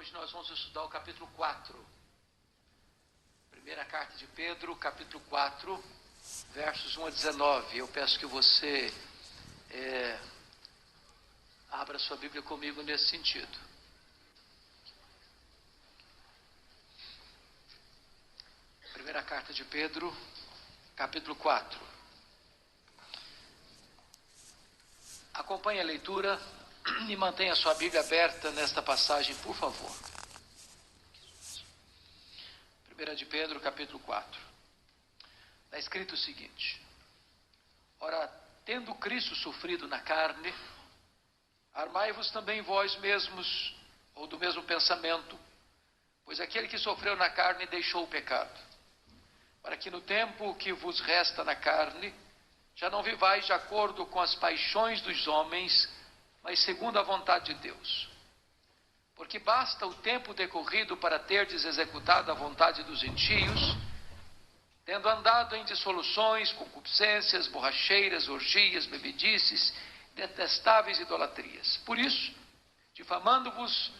Hoje nós vamos estudar o capítulo 4. Primeira carta de Pedro, capítulo 4, versos 1 a 19. Eu peço que você abra sua Bíblia comigo nesse sentido. Primeira carta de Pedro, capítulo 4. Acompanhe a leitura e mantenha sua Bíblia aberta nesta passagem, por favor. 1 de Pedro, capítulo 4. Está escrito o seguinte: Ora, tendo Cristo sofrido na carne, armai-vos também vós mesmos, ou do mesmo pensamento, pois aquele que sofreu na carne deixou o pecado, para que no tempo que vos resta na carne, já não vivais de acordo com as paixões dos homens, mas segundo a vontade de Deus. Porque basta o tempo decorrido para terdes executado a vontade dos gentios, tendo andado em dissoluções, concupiscências, borracheiras, orgias, bebedices, detestáveis idolatrias. Por isso, difamando-vos,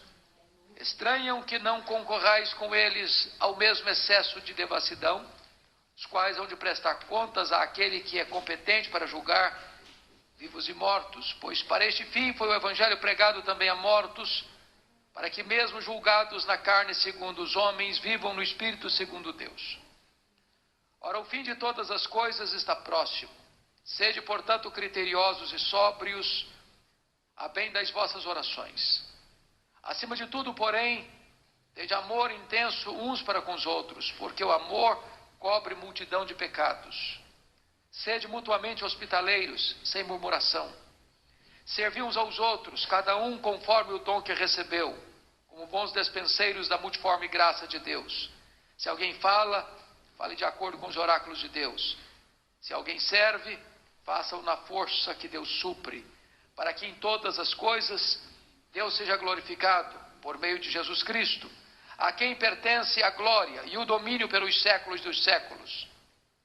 estranham que não concorrais com eles ao mesmo excesso de devassidão, os quais hão de prestar contas àquele que é competente para julgar vivos e mortos, pois para este fim foi o evangelho pregado também a mortos, para que mesmo julgados na carne segundo os homens, vivam no espírito segundo Deus. Ora, o fim de todas as coisas está próximo. Sede, portanto, criteriosos e sóbrios, a bem das vossas orações. Acima de tudo, porém, tende amor intenso uns para com os outros, porque o amor cobre multidão de pecados. Sede mutuamente hospitaleiros, sem murmuração. Servi uns aos outros, cada um conforme o dom que recebeu, como bons despenseiros da multiforme graça de Deus. Se alguém fala, fale de acordo com os oráculos de Deus. Se alguém serve, faça-o na força que Deus supre, para que em todas as coisas Deus seja glorificado por meio de Jesus Cristo, a quem pertence a glória e o domínio pelos séculos dos séculos.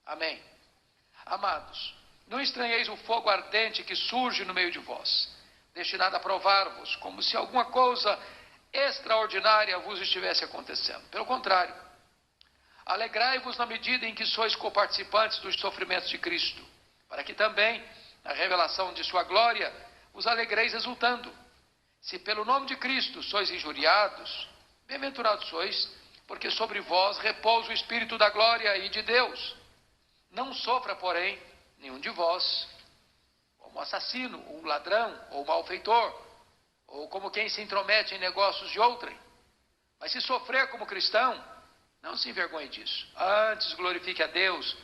Amém. Amados, não estranheis o fogo ardente que surge no meio de vós, destinado a provar-vos, como se alguma coisa extraordinária vos estivesse acontecendo. Pelo contrário, alegrai-vos na medida em que sois coparticipantes dos sofrimentos de Cristo, para que também, na revelação de sua glória, vos alegreis exultando. Se pelo nome de Cristo sois injuriados, bem-aventurados sois, porque sobre vós repousa o Espírito da glória e de Deus. Não sofra, porém, nenhum de vós como assassino, ou ladrão, ou malfeitor, ou como quem se intromete em negócios de outrem. Mas se sofrer como cristão, não se envergonhe disso. Antes glorifique a Deus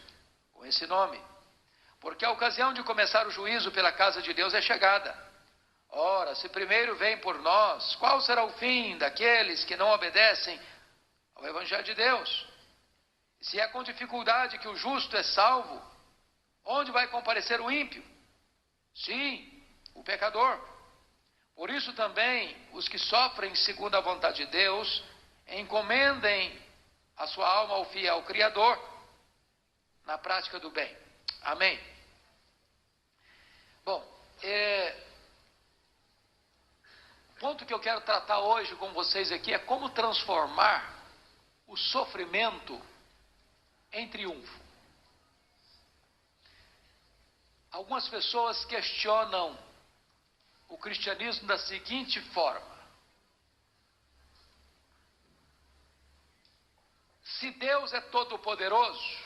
com esse nome, porque a ocasião de começar o juízo pela casa de Deus é chegada. Ora, se primeiro vem por nós, qual será o fim daqueles que não obedecem ao Evangelho de Deus? Se é com dificuldade que o justo é salvo, onde vai comparecer o ímpio? Sim, o pecador. Por isso também, os que sofrem segundo a vontade de Deus, encomendem a sua alma ao fiel Criador, na prática do bem. Amém. Bom, o ponto que eu quero tratar hoje com vocês aqui é como transformar o sofrimento em triunfo. Algumas pessoas questionam o cristianismo da seguinte forma: se Deus é todo-poderoso,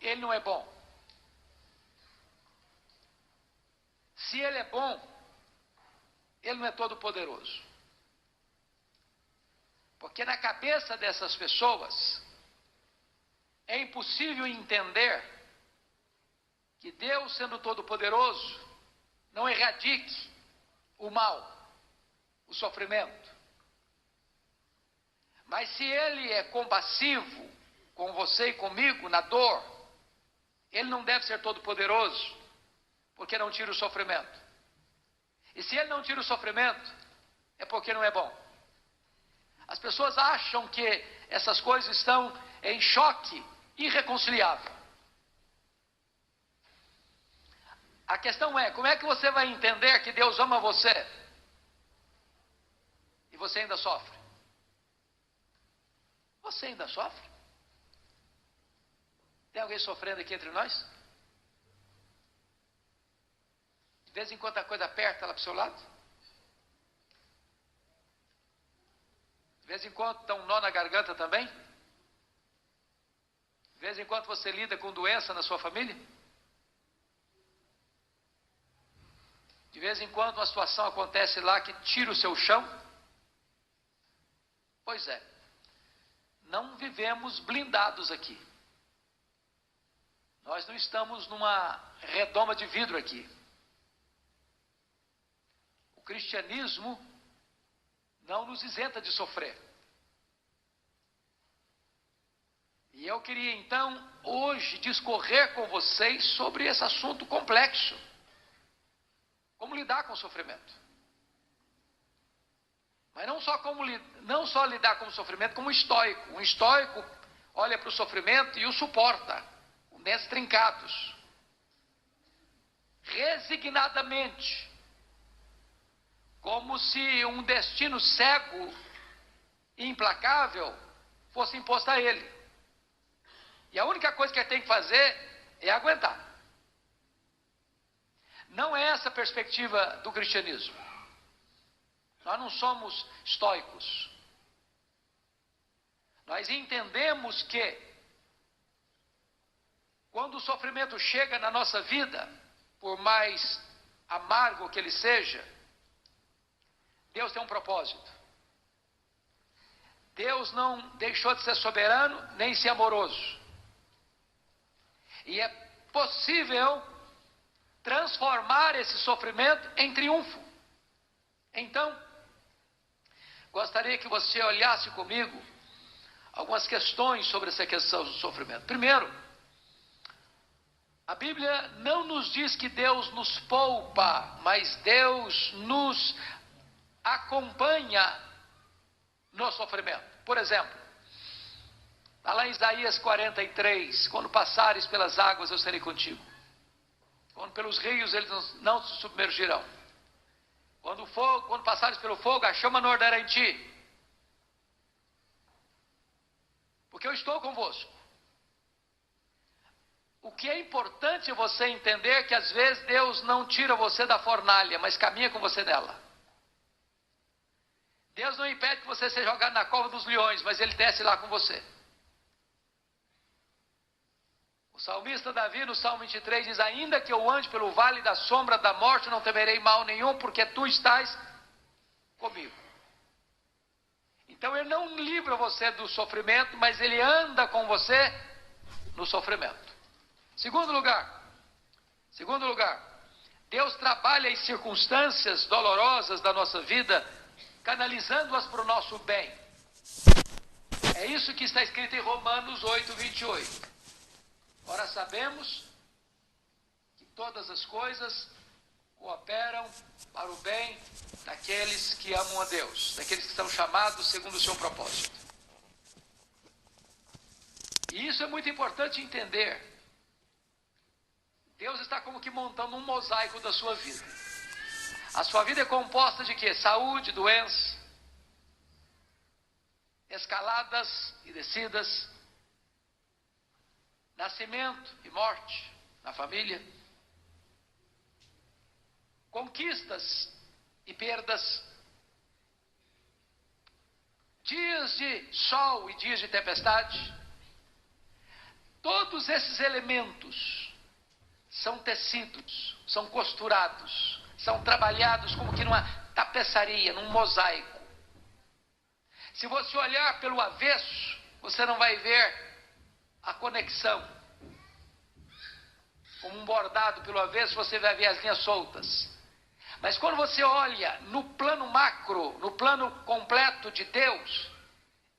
Ele não é bom. Se Ele é bom, Ele não é todo-poderoso. Porque na cabeça dessas pessoas é impossível entender que Deus, sendo todo-poderoso, não erradique o mal, o sofrimento. Mas se Ele é compassivo com você e comigo na dor, Ele não deve ser todo-poderoso, porque não tira o sofrimento. E se Ele não tira o sofrimento, é porque não é bom. As pessoas acham que essas coisas estão em choque irreconciliável. A questão é, como é que você vai entender que Deus ama você você ainda sofre? Você ainda sofre? Tem alguém sofrendo aqui entre nós? De vez em quando a coisa aperta lá para o seu lado? De vez em quando dá um nó na garganta também? De vez em quando você lida com doença na sua família? De vez em quando uma situação acontece lá que tira o seu chão? Pois é, não vivemos blindados aqui. Nós não estamos numa redoma de vidro aqui. O cristianismo não nos isenta de sofrer. E eu queria então, hoje, discorrer com vocês sobre esse assunto complexo. Como lidar com o sofrimento. Mas não só lidar com o sofrimento como um estoico. Um estoico olha para o sofrimento e o suporta, com dentes trincados. Resignadamente. Como se um destino cego e implacável fosse imposto a ele. E a única coisa que ele tem que fazer é aguentar. Não é essa a perspectiva do cristianismo. Nós não somos estoicos. Nós entendemos que, quando o sofrimento chega na nossa vida, por mais amargo que ele seja, Deus tem um propósito. Deus não deixou de ser soberano, nem ser amoroso. E é possível transformar esse sofrimento em triunfo. Então, gostaria que você olhasse comigo algumas questões sobre essa questão do sofrimento. Primeiro, a Bíblia não nos diz que Deus nos poupa, mas Deus nos acompanha no sofrimento. Por exemplo, está lá em Isaías 43, quando passares pelas águas eu serei contigo. Quando pelos rios eles não se submergirão. Quando passares pelo fogo, a chama não arderá em ti. Porque eu estou convosco. O que é importante é você entender que às vezes Deus não tira você da fornalha, mas caminha com você nela. Deus não impede que você seja jogado na cova dos leões, mas Ele desce lá com você. O salmista Davi, no Salmo 23, diz: ainda que eu ande pelo vale da sombra da morte, não temerei mal nenhum, porque tu estás comigo. Então Ele não livra você do sofrimento, mas Ele anda com você no sofrimento. Segundo lugar, Deus trabalha em circunstâncias dolorosas da nossa vida, canalizando-as para o nosso bem. É isso que está escrito em Romanos 8, 28. Ora, sabemos que todas as coisas cooperam para o bem daqueles que amam a Deus, daqueles que são chamados segundo o seu propósito. E isso é muito importante entender. Deus está como que montando um mosaico da sua vida. A sua vida é composta de quê? Saúde, doença, escaladas e descidas, nascimento e morte na família, conquistas e perdas, dias de sol e dias de tempestade. Todos esses elementos são tecidos, são costurados, são trabalhados como que numa tapeçaria, num mosaico. Se você olhar pelo avesso, você não vai ver a conexão. Como um bordado pelo avesso, você vai ver as linhas soltas. Mas quando você olha no plano macro, no plano completo de Deus,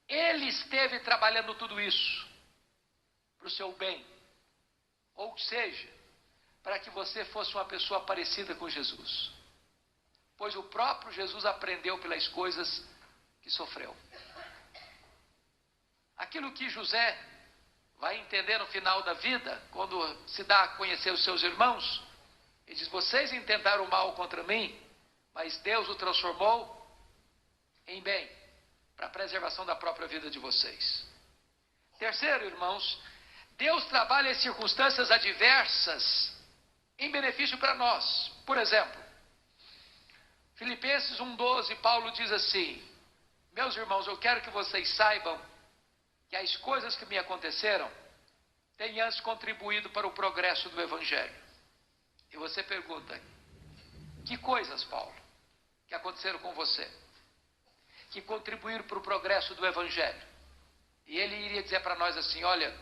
Ele esteve trabalhando tudo isso para o seu bem. Ou seja, para que você fosse uma pessoa parecida com Jesus. Pois o próprio Jesus aprendeu pelas coisas que sofreu. Aquilo que José vai entender no final da vida, quando se dá a conhecer os seus irmãos, ele diz: vocês intentaram mal contra mim, mas Deus o transformou em bem, para a preservação da própria vida de vocês. Terceiro, irmãos, Deus trabalha em circunstâncias adversas em benefício para nós. Por exemplo, Filipenses 1,12, Paulo diz assim: meus irmãos, eu quero que vocês saibam que as coisas que me aconteceram têm antes contribuído para o progresso do Evangelho. E você pergunta: que coisas, Paulo, que aconteceram com você, que contribuíram para o progresso do Evangelho? E ele iria dizer para nós assim: olha,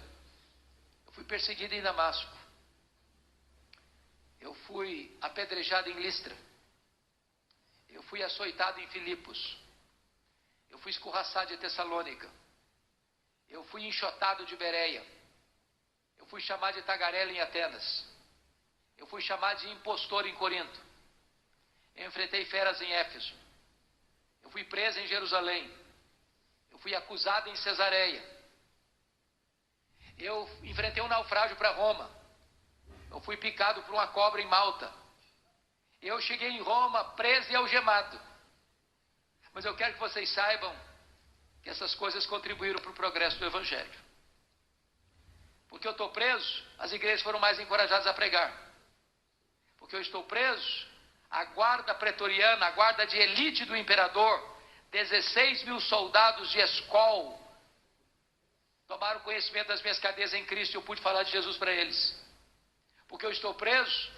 eu fui perseguido em Damasco, eu fui apedrejado em Listra, eu fui açoitado em Filipos, eu fui escorraçado em Tessalônica, eu fui enxotado de Bereia, eu fui chamado de tagarela em Atenas, eu fui chamado de impostor em Corinto, eu enfrentei feras em Éfeso, eu fui preso em Jerusalém, eu fui acusado em Cesareia, eu enfrentei um naufrágio para Roma, eu fui picado por uma cobra em Malta, eu cheguei em Roma preso e algemado. Mas eu quero que vocês saibam que essas coisas contribuíram para o progresso do Evangelho. Porque eu estou preso, as igrejas foram mais encorajadas a pregar. Porque eu estou preso, a guarda pretoriana, a guarda de elite do imperador, 16 mil soldados de escol, tomaram conhecimento das minhas cadeias em Cristo e eu pude falar de Jesus para eles. Porque eu estou preso,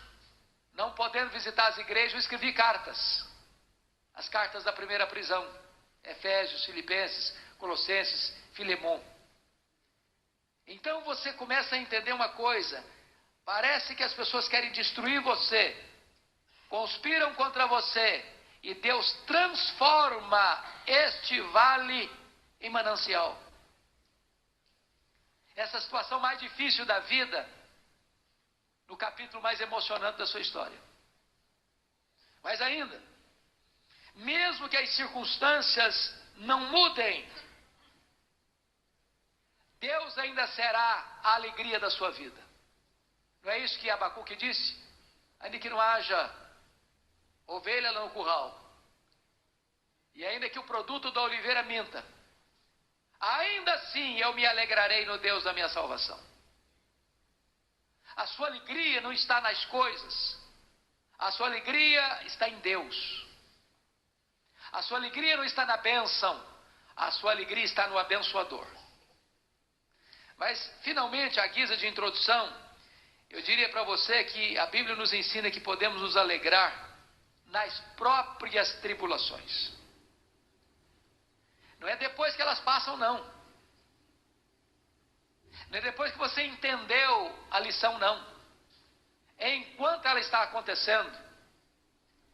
não podendo visitar as igrejas, eu escrevi cartas. As cartas da primeira prisão: Efésios, Filipenses, Colossenses, Filemon. Então você começa a entender uma coisa: parece que as pessoas querem destruir você, conspiram contra você, e Deus transforma este vale em manancial. Essa situação mais difícil da vida, no capítulo mais emocionante da sua história. Mas ainda, mesmo que as circunstâncias não mudem, Deus ainda será a alegria da sua vida. Não é isso que Abacuque disse? Ainda que não haja ovelha no curral, e ainda que o produto da oliveira minta, ainda assim eu me alegrarei no Deus da minha salvação. A sua alegria não está nas coisas, a sua alegria está em Deus. A sua alegria não está na bênção, a sua alegria está no abençoador. Mas, finalmente, à guisa de introdução, eu diria para você que a Bíblia nos ensina que podemos nos alegrar nas próprias tribulações. Não é depois que elas passam, não. Não é depois que você entendeu a lição, não. Enquanto ela está acontecendo,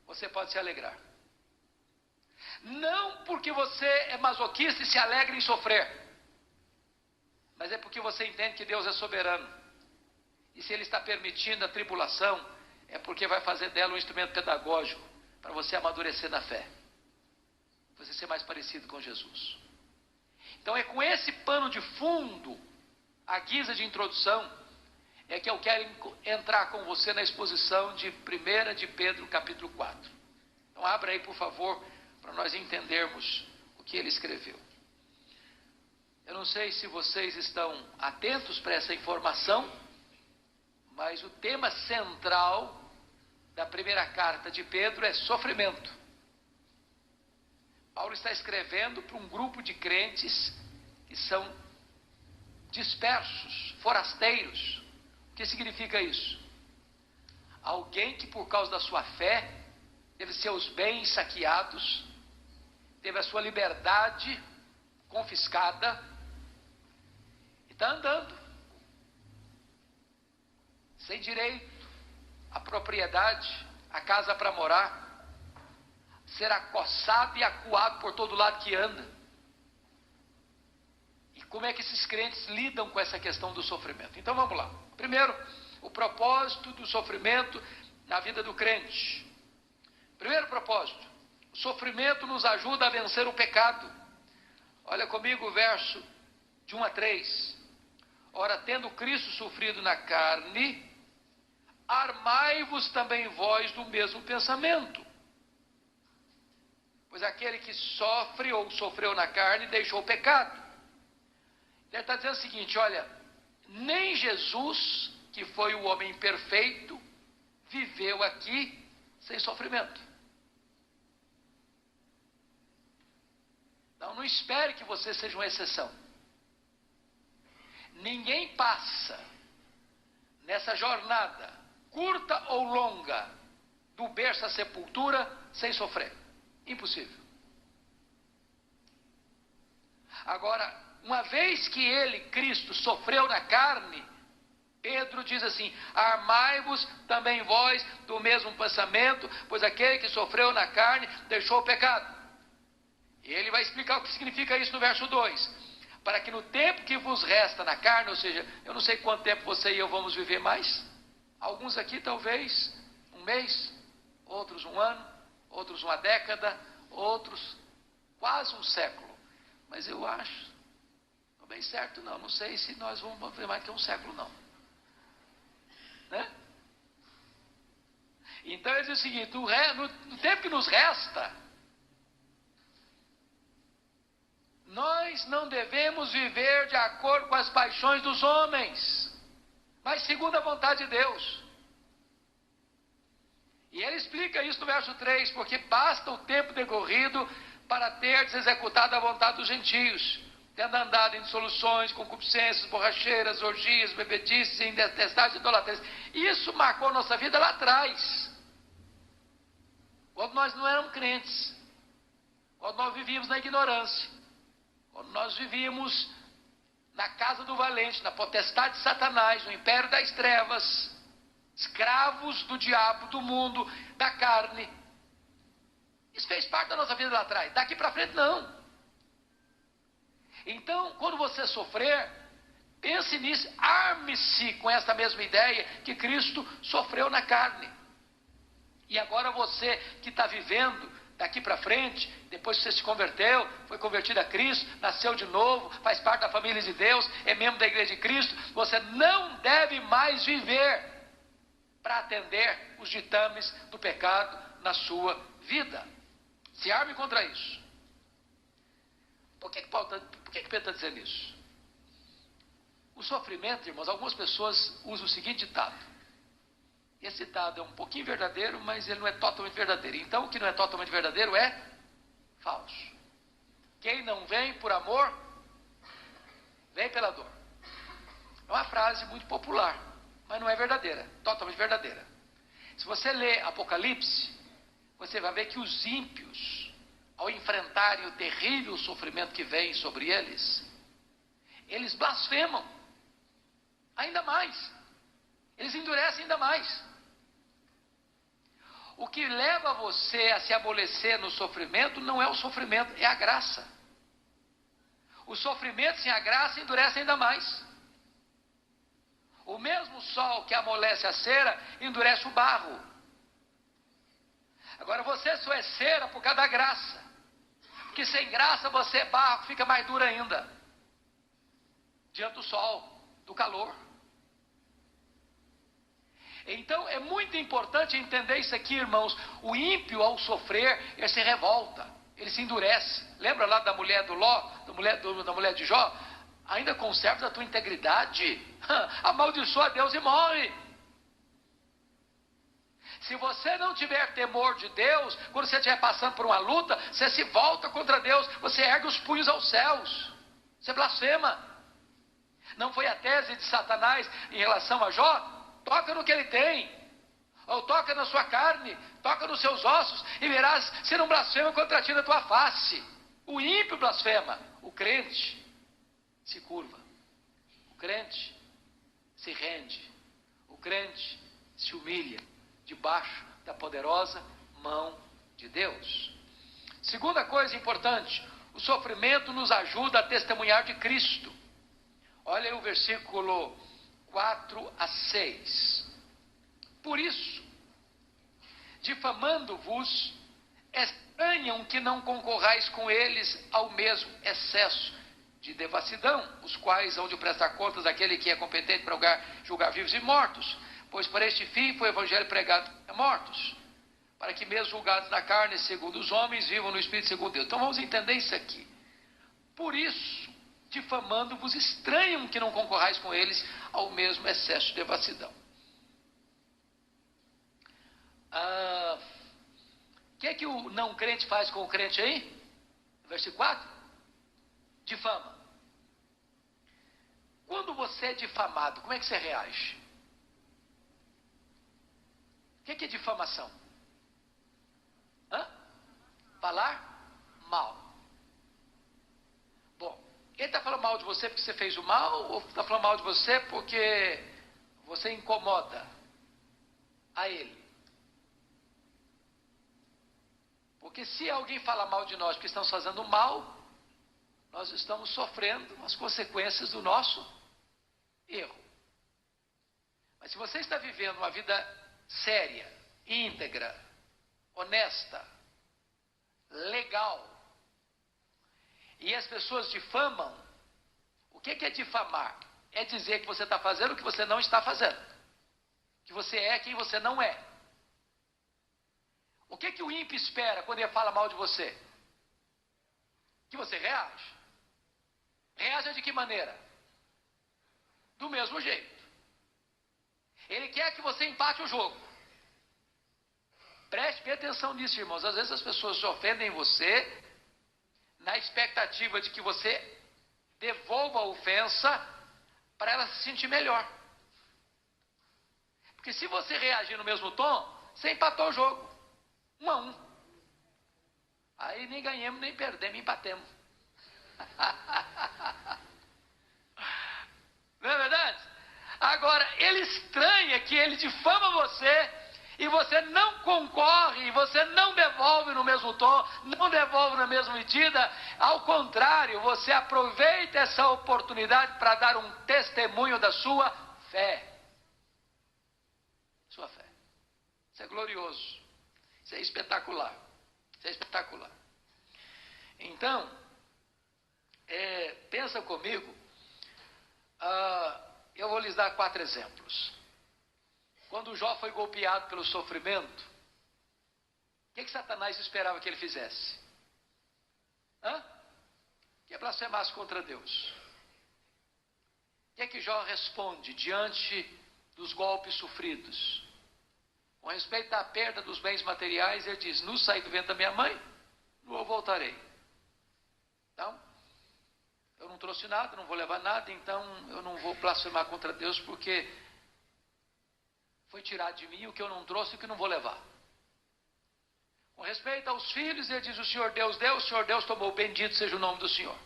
você pode se alegrar. Não porque você é masoquista e se alegra em sofrer, mas é porque você entende que Deus é soberano. E se Ele está permitindo a tribulação, é porque vai fazer dela um instrumento pedagógico para você amadurecer na fé, você ser mais parecido com Jesus. Então é com esse pano de fundo, à guisa de introdução, é que eu quero entrar com você na exposição de 1 de Pedro, capítulo 4. Então abra aí, por favor, para nós entendermos o que ele escreveu. Eu não sei se vocês estão atentos para essa informação, mas o tema central da primeira carta de Pedro é sofrimento. Paulo está escrevendo para um grupo de crentes que são dispersos, forasteiros. O que significa isso? Alguém que por causa da sua fé teve seus bens saqueados, teve a sua liberdade confiscada e está andando sem direito à propriedade, à casa para morar, ser acossado e acuado por todo lado que anda. E como é que esses crentes lidam com essa questão do sofrimento? Então vamos lá. Primeiro, o propósito do sofrimento na vida do crente. Primeiro propósito: o sofrimento nos ajuda a vencer o pecado. Olha comigo o verso de 1 a 3. Ora, tendo Cristo sofrido na carne, armai-vos também vós do mesmo pensamento. Pois aquele que sofre ou sofreu na carne deixou o pecado. Ele está dizendo o seguinte, olha, nem Jesus, que foi o homem perfeito, viveu aqui sem sofrimento. Então não espere que você seja uma exceção. Ninguém passa nessa jornada, curta ou longa, do berço à sepultura, sem sofrer. Impossível. Agora, uma vez que ele, Cristo, sofreu na carne, Pedro diz assim, armai-vos também vós do mesmo pensamento, pois aquele que sofreu na carne deixou o pecado. E ele vai explicar o que significa isso no verso 2. Para que no tempo que vos resta na carne, ou seja, eu não sei quanto tempo você e eu vamos viver mais. Alguns aqui talvez um mês, outros um ano, outros uma década, outros quase um século. Mas eu acho, não bem certo não, não sei se nós vamos viver mais que um século não. Né? Então ele diz o seguinte, no tempo que nos resta, nós não devemos viver de acordo com as paixões dos homens, mas segundo a vontade de Deus. E ele explica isso no verso 3, porque basta o tempo decorrido para teres executado a vontade dos gentios, tendo andado em dissoluções, concupiscências, borracheiras, orgias, bebedices, indetestáveis e idolatrias. Isso marcou nossa vida lá atrás, quando nós não éramos crentes, quando nós vivíamos na ignorância, quando nós vivíamos na casa do valente, na potestade de Satanás, no império das trevas, escravos do diabo, do mundo, da carne. Isso fez parte da nossa vida lá atrás. Daqui para frente, não. Então, quando você sofrer, pense nisso, arme-se com essa mesma ideia que Cristo sofreu na carne. E agora você que está vivendo daqui para frente, depois que você se converteu, foi convertido a Cristo, nasceu de novo, faz parte da família de Deus, é membro da igreja de Cristo, você não deve mais viver para atender os ditames do pecado na sua vida. Se arme contra isso. Por que Pedro está dizendo isso? O sofrimento, irmãos, algumas pessoas usam o seguinte ditado. Esse ditado é um pouquinho verdadeiro, mas ele não é totalmente verdadeiro. Então, o que não é totalmente verdadeiro é falso. Quem não vem por amor, vem pela dor. É uma frase muito popular, mas não é verdadeira, totalmente verdadeira. Se você lê Apocalipse, você vai ver que os ímpios, ao enfrentarem o terrível sofrimento que vem sobre eles, eles blasfemam ainda mais. Eles endurecem ainda mais. O que leva você a se amolecer no sofrimento não é o sofrimento, é a graça. O sofrimento sem a graça endurece ainda mais. O mesmo sol que amolece a cera, endurece o barro. Agora você só é cera por causa da graça. Porque sem graça você é barro, fica mais duro ainda. Diante do sol, do calor. Então é muito importante entender isso aqui, irmãos. O ímpio, ao sofrer, ele se revolta, ele se endurece. Lembra lá da mulher do Ló, da mulher de Jó? Ainda conservas a tua integridade? Amaldiçoa a Deus e morre. Se você não tiver temor de Deus, quando você estiver passando por uma luta, você se volta contra Deus, você ergue os punhos aos céus, você blasfema. Não foi a tese de Satanás em relação a Jó? Toca no que ele tem, ou toca na sua carne, toca nos seus ossos, e verás se não blasfema contra ti na tua face. O ímpio blasfema, o crente se curva, o crente se rende, o crente se humilha debaixo da poderosa mão de Deus. Segunda coisa importante, o sofrimento nos ajuda a testemunhar de Cristo. Olha aí o versículo 4 a 6. Por isso, difamando-vos, estranham que não concorrais com eles ao mesmo excesso de devassidão, os quais hão de prestar contas àquele que é competente para julgar vivos e mortos, pois por este fim foi o evangelho pregado a mortos, para que mesmo julgados na carne segundo os homens, vivam no Espírito segundo Deus. Então vamos entender isso aqui. Por isso, difamando-vos, estranham que não concorrais com eles ao mesmo excesso de devassidão. O que é que o não crente faz com o crente aí? Versículo 4. Difama. Quando você é difamado, como é que você reage? O que é difamação? Falar mal. Bom, ele está falando mal de você porque você fez o mal, ou está falando mal de você porque você incomoda a ele? Porque se alguém fala mal de nós porque estamos fazendo mal, nós estamos sofrendo as consequências do nosso erro. Mas se você está vivendo uma vida séria, íntegra, honesta, legal, e as pessoas difamam, o que é difamar? É dizer que você está fazendo o que você não está fazendo, que você é quem você não é. O que o ímpio espera quando ele fala mal de você? Que você reaja. Reaja de que maneira? Do mesmo jeito. Ele quer que você empate o jogo. Preste bem atenção nisso, irmãos. Às vezes as pessoas ofendem você na expectativa de que você devolva a ofensa para ela se sentir melhor. Porque se você reagir no mesmo tom, você empatou o jogo. 1-1. Aí nem ganhamos, nem perdemos, empatemos. Não é verdade? Agora, ele estranha que ele difama você e você não concorre, e você não devolve no mesmo tom, não devolve na mesma medida. Ao contrário, você aproveita essa oportunidade para dar um testemunho da sua fé. Sua fé. Isso é glorioso. Isso é espetacular. Isso é espetacular. Então, pensa comigo. Eu vou lhes dar 4 exemplos. Quando Jó foi golpeado pelo sofrimento, o que Satanás esperava que ele fizesse? Que blasfemasse contra Deus. O que Jó responde diante dos golpes sofridos? Com respeito à perda dos bens materiais, ele diz: no saí do ventre da minha mãe, no eu voltarei. Então, eu não trouxe nada, não vou levar nada, então eu não vou blasfemar contra Deus, porque foi tirado de mim o que eu não trouxe e o que não vou levar. Com respeito aos filhos, ele diz: o Senhor Deus deu, o Senhor Deus tomou, bendito seja o nome do Senhor.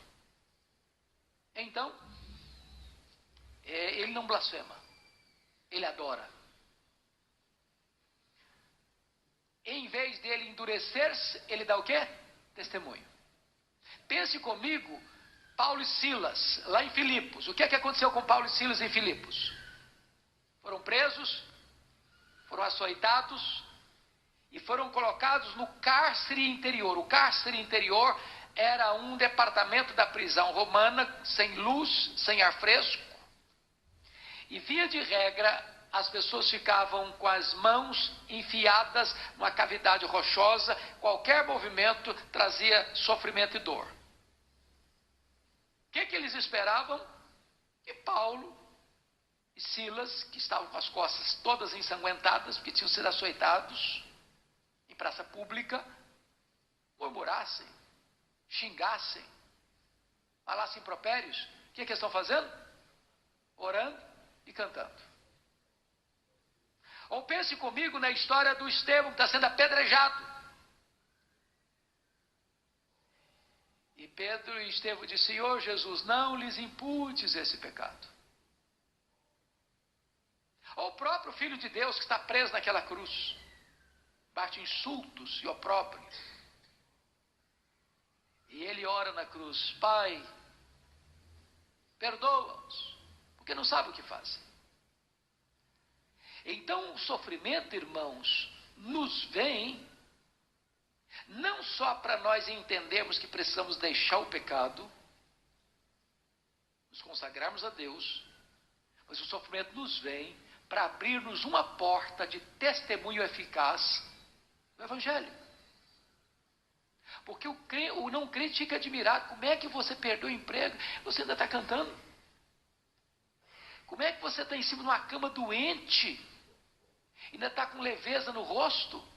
Então, ele não blasfema, ele adora. Em vez dele endurecer-se, ele dá o quê? Testemunho. Pense comigo, Paulo e Silas, lá em Filipos. O que aconteceu com Paulo e Silas em Filipos? Foram presos, foram açoitados e foram colocados no cárcere interior. O cárcere interior era um departamento da prisão romana, sem luz, sem ar fresco. E via de regra, as pessoas ficavam com as mãos enfiadas numa cavidade rochosa. Qualquer movimento trazia sofrimento e dor. O que eles esperavam? Que Paulo e Silas, que estavam com as costas todas ensanguentadas, porque tinham sido açoitados em praça pública, murmurassem, xingassem, falassem impropérios. O que eles estão fazendo? Orando e cantando. Ou pense comigo na história do Estevão, que está sendo apedrejado. E Pedro e Estevão dizem: Senhor Jesus, não lhes imputes esse pecado. Ou o próprio Filho de Deus que está preso naquela cruz, bate insultos e opróbrio. E ele ora na cruz: Pai, perdoa-os, porque não sabem o que fazem. Então o sofrimento, irmãos, nos vem não só para nós entendermos que precisamos deixar o pecado, nos consagrarmos a Deus, mas o sofrimento nos vem para abrir-nos uma porta de testemunho eficaz no Evangelho. Porque o não crente fica admirado. Como é que você perdeu o emprego? Você ainda está cantando? Como é que você está em cima de uma cama doente? Ainda está com leveza no rosto?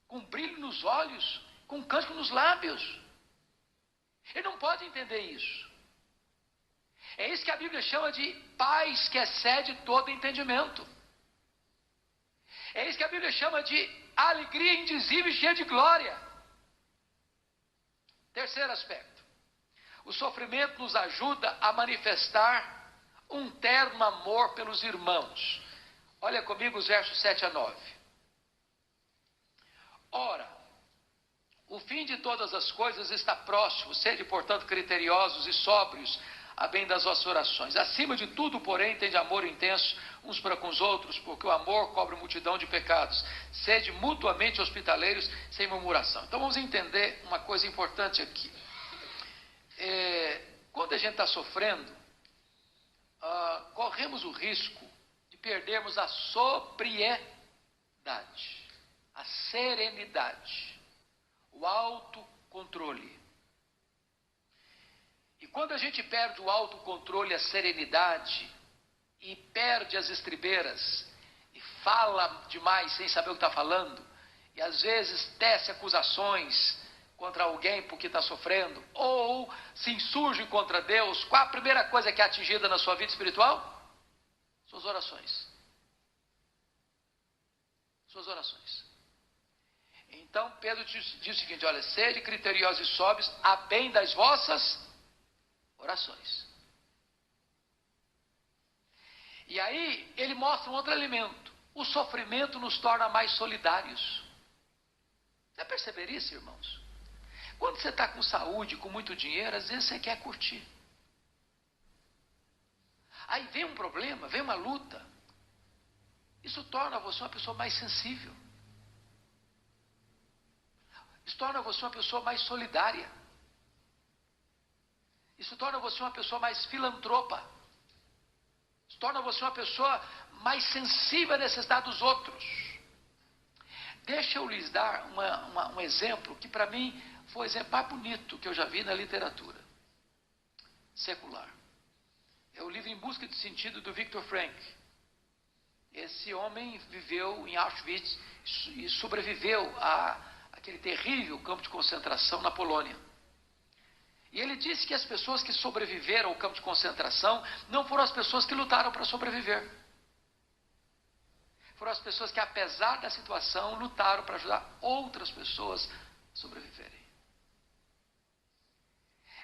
Com brilho nos olhos? Com cântico nos lábios? Ele não pode entender isso. É isso que a Bíblia chama de paz que excede todo entendimento. É isso que a Bíblia chama de alegria indizível e cheia de glória. Terceiro aspecto. O sofrimento nos ajuda a manifestar um terno amor pelos irmãos. Olha comigo os versos 7 a 9. Ora, o fim de todas as coisas está próximo. Sede, portanto, criteriosos e sóbrios, a bem das vossas orações. Acima de tudo, porém, tende amor intenso uns para com os outros, porque o amor cobre multidão de pecados. Sede mutuamente hospitaleiros, sem murmuração. Então vamos entender uma coisa importante aqui. Quando a gente está sofrendo, corremos o risco de perdermos a sobriedade, a serenidade, o autocontrole. E quando a gente perde o autocontrole e a serenidade, e perde as estribeiras, e fala demais sem saber o que está falando, e às vezes tece acusações contra alguém porque está sofrendo, ou se insurge contra Deus, qual a primeira coisa que é atingida na sua vida espiritual? Suas orações. Suas orações. Então Pedro diz o seguinte: olha, sede criteriosos e sóbrios, a bem das vossas orações. E aí ele mostra um outro elemento. O sofrimento nos torna mais solidários. Você perceberia isso, irmãos? Quando você está com saúde, com muito dinheiro, às vezes você quer curtir. Aí vem um problema, vem uma luta. Isso torna você uma pessoa mais sensível. Isso torna você uma pessoa mais solidária. Isso torna você uma pessoa mais filantropa. Isso torna você uma pessoa mais sensível à necessidade dos outros. Deixa eu lhes dar um exemplo que para mim foi o exemplo mais bonito que eu já vi na literatura secular. É o livro Em Busca de Sentido, do Viktor Frankl. Esse homem viveu em Auschwitz e sobreviveu àquele terrível campo de concentração na Polônia. E ele disse que as pessoas que sobreviveram ao campo de concentração não foram as pessoas que lutaram para sobreviver. Foram as pessoas que, apesar da situação, lutaram para ajudar outras pessoas a sobreviverem.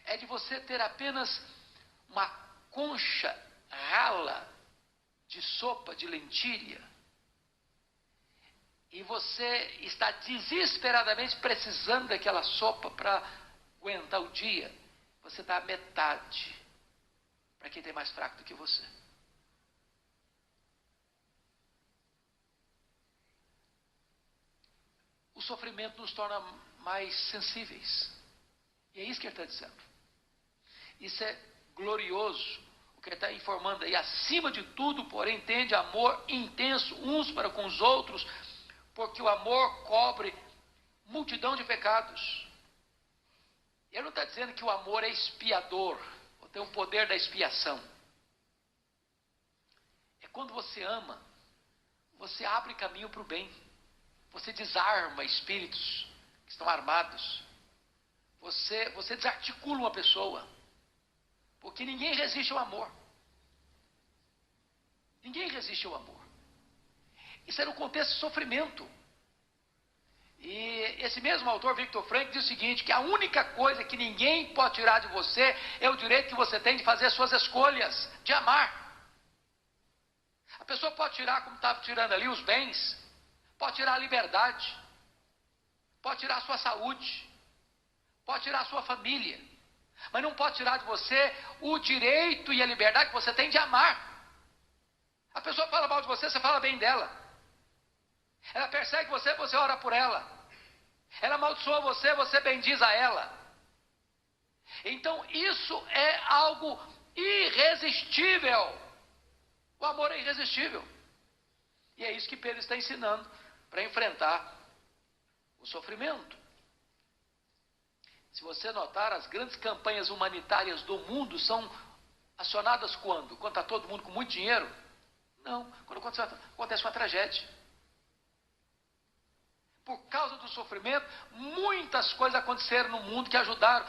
É de você ter apenas uma concha rala de sopa de lentilha e você está desesperadamente precisando daquela sopa para aguentar o dia. Você dá metade para quem tem mais fraco do que você. O sofrimento nos torna mais sensíveis. E é isso que ele está dizendo. Isso é glorioso. O que ele está informando aí. Acima de tudo, porém, tende amor intenso uns para com os outros, porque o amor cobre multidão de pecados. Ele não está dizendo que o amor é expiador, ou tem o poder da expiação. É quando você ama, você abre caminho para o bem. Você desarma espíritos que estão armados. Você desarticula uma pessoa. Porque ninguém resiste ao amor. Ninguém resiste ao amor. Isso é no contexto de sofrimento. E esse mesmo autor, Viktor Frankl, diz o seguinte, que a única coisa que ninguém pode tirar de você é o direito que você tem de fazer as suas escolhas, de amar. A pessoa pode tirar, como estava tirando ali, os bens, pode tirar a liberdade, pode tirar a sua saúde, pode tirar a sua família, mas não pode tirar de você o direito e a liberdade que você tem de amar. A pessoa fala mal de você, você fala bem dela. Ela persegue você, você ora por ela. Ela amaldiçoa você, você bendiz a ela. Então isso é algo irresistível. O amor é irresistível. E é isso que Pedro está ensinando para enfrentar o sofrimento. Se você notar, as grandes campanhas humanitárias do mundo são acionadas quando? Quando está todo mundo com muito dinheiro? Não, quando acontece uma tragédia. Por causa do sofrimento, muitas coisas aconteceram no mundo que ajudaram.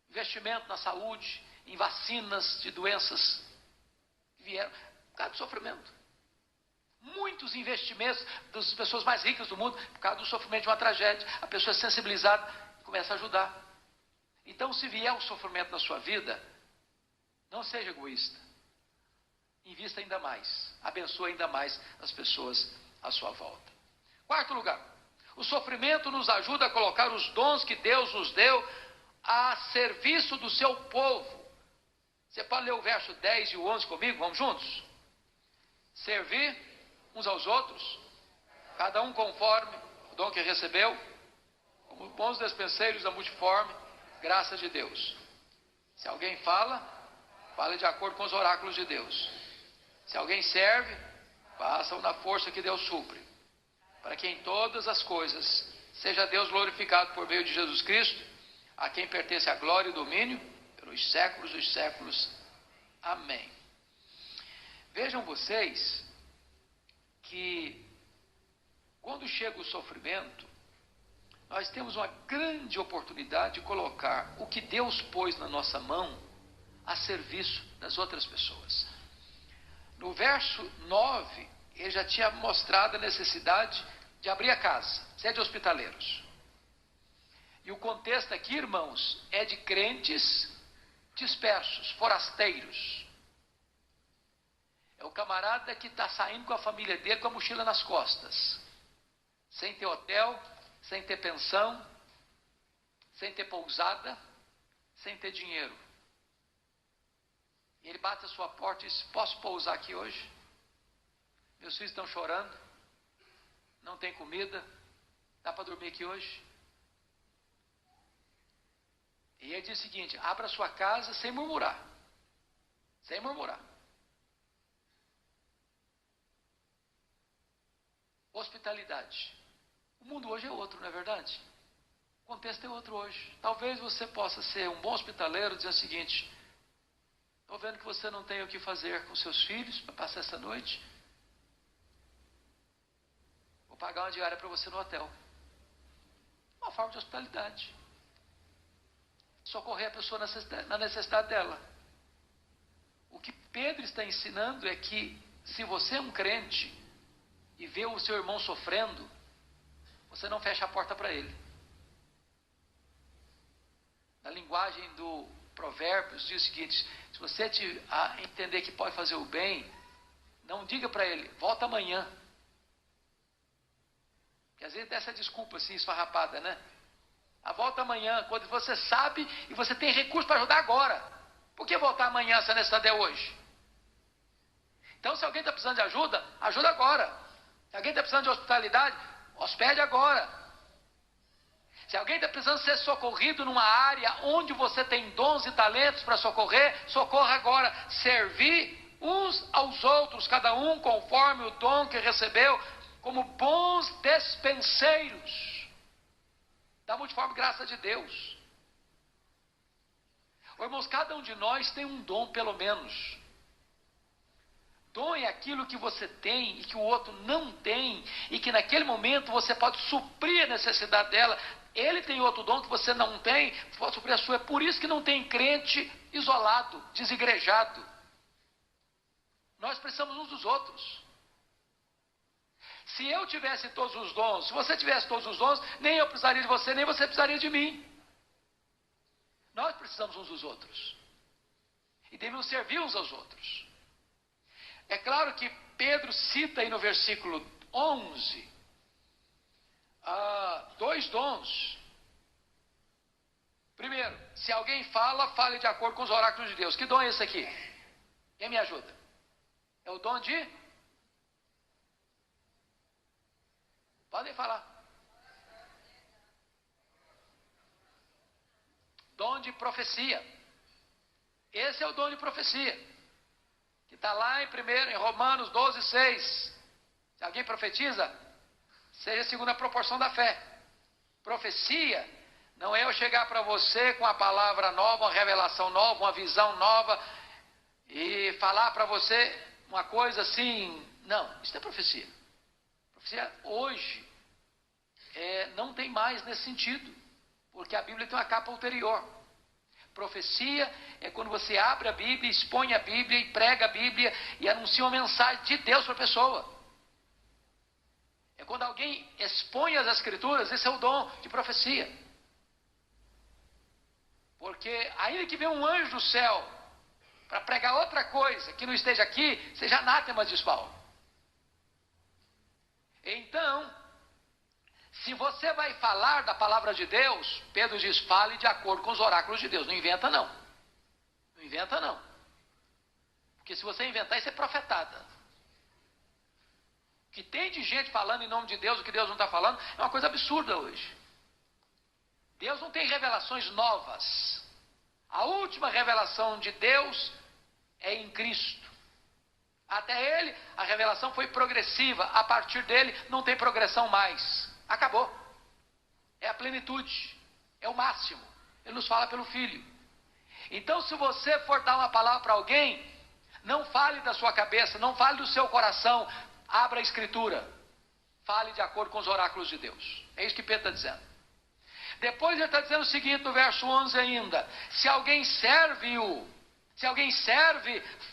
Investimento na saúde, em vacinas de doenças que vieram por causa do sofrimento. Muitos investimentos das pessoas mais ricas do mundo por causa do sofrimento de uma tragédia. A pessoa é sensibilizada e começa a ajudar. Então, se vier o sofrimento na sua vida, não seja egoísta. Invista ainda mais. Abençoe ainda mais as pessoas à sua volta. Quarto lugar, o sofrimento nos ajuda a colocar os dons que Deus nos deu a serviço do seu povo. Você pode ler o verso 10 e o 11 comigo? Vamos juntos? Servir uns aos outros, cada um conforme o dom que recebeu, como bons despenseiros da multiforme graça de Deus. Se alguém fala, fale de acordo com os oráculos de Deus. Se alguém serve, faça-o na força que Deus supre, para que em todas as coisas seja Deus glorificado por meio de Jesus Cristo, a quem pertence a glória e o domínio pelos séculos dos séculos. Amém. Vejam vocês que quando chega o sofrimento, nós temos uma grande oportunidade de colocar o que Deus pôs na nossa mão a serviço das outras pessoas. No verso 9, ele já tinha mostrado a necessidade de abrir a casa, sede hospitaleiros. E o contexto aqui, irmãos, é de crentes dispersos, forasteiros. É o camarada que está saindo com a família dele com a mochila nas costas, sem ter hotel, sem ter pensão, sem ter pousada, sem ter dinheiro. E ele bate a sua porta e diz: posso pousar aqui hoje? Meus filhos estão chorando, não tem comida, dá para dormir aqui hoje? E ele diz o seguinte: abra sua casa sem murmurar. Sem murmurar. Hospitalidade. O mundo hoje é outro, não é verdade? O contexto é outro hoje. Talvez você possa ser um bom hospitaleiro dizendo o seguinte: estou vendo que você não tem o que fazer com seus filhos para passar essa noite. Vou pagar uma diária para você no hotel. Uma forma de hospitalidade. Socorrer a pessoa na necessidade dela. O que Pedro está ensinando é que se você é um crente e vê o seu irmão sofrendo, você não fecha a porta para ele. Na linguagem do Provérbios diz o seguinte: se você entender que pode fazer o bem, não diga para ele, volta amanhã. Porque às vezes dá essa desculpa assim, esfarrapada, né? A volta amanhã, quando você sabe e você tem recurso para ajudar agora. Por que voltar amanhã se a necessidade é hoje? Então, se alguém está precisando de ajuda, ajuda agora. Se alguém está precisando de hospitalidade, hospede agora. Se alguém está precisando ser socorrido numa área onde você tem dons e talentos para socorrer, socorra agora. Servir uns aos outros, cada um conforme o dom que recebeu, como bons despenseiros da multiforme graça de Deus. Irmãos, cada um de nós tem um dom, pelo menos. Dom é aquilo que você tem e que o outro não tem, e que naquele momento você pode suprir a necessidade dela. Ele tem outro dom que você não tem, pode suprir a sua. É por isso que não tem crente isolado, desigrejado. Nós precisamos uns dos outros. Se eu tivesse todos os dons, se você tivesse todos os dons, nem eu precisaria de você, nem você precisaria de mim. Nós precisamos uns dos outros. E devemos servir uns aos outros. É claro que Pedro cita aí no versículo 11, dois dons. Primeiro, se alguém fala, fale de acordo com os oráculos de Deus. Que dom é esse aqui? Quem me ajuda? É o dom de... Podem falar. Dom de profecia. Esse é o dom de profecia. Que está lá em Romanos 12, 6. Se alguém profetiza, seja segundo a proporção da fé. Profecia não é eu chegar para você com uma palavra nova, uma revelação nova, uma visão nova e falar para você uma coisa assim. Não, isso não é profecia. Profecia hoje não tem mais nesse sentido, porque a Bíblia tem uma capa ulterior. Profecia é quando você abre a Bíblia, expõe a Bíblia e prega a Bíblia e anuncia uma mensagem de Deus para a pessoa. É quando alguém expõe as Escrituras, esse é o dom de profecia. Porque ainda que venha um anjo do céu para pregar outra coisa que não esteja aqui, seja anátema, diz Paulo. Então, se você vai falar da palavra de Deus, Pedro diz, fale de acordo com os oráculos de Deus. Não inventa não. Não inventa não. Porque se você inventar, isso é profetada. O que tem de gente falando em nome de Deus, o que Deus não está falando, é uma coisa absurda hoje. Deus não tem revelações novas. A última revelação de Deus é em Cristo. Até Ele, a revelação foi progressiva. A partir dele, não tem progressão mais. Acabou. É a plenitude. É o máximo. Ele nos fala pelo Filho. Então, se você for dar uma palavra para alguém, não fale da sua cabeça, não fale do seu coração. Abra a Escritura. Fale de acordo com os oráculos de Deus. É isso que Pedro está dizendo. Depois ele está dizendo o seguinte no verso 11 ainda. Se alguém serve,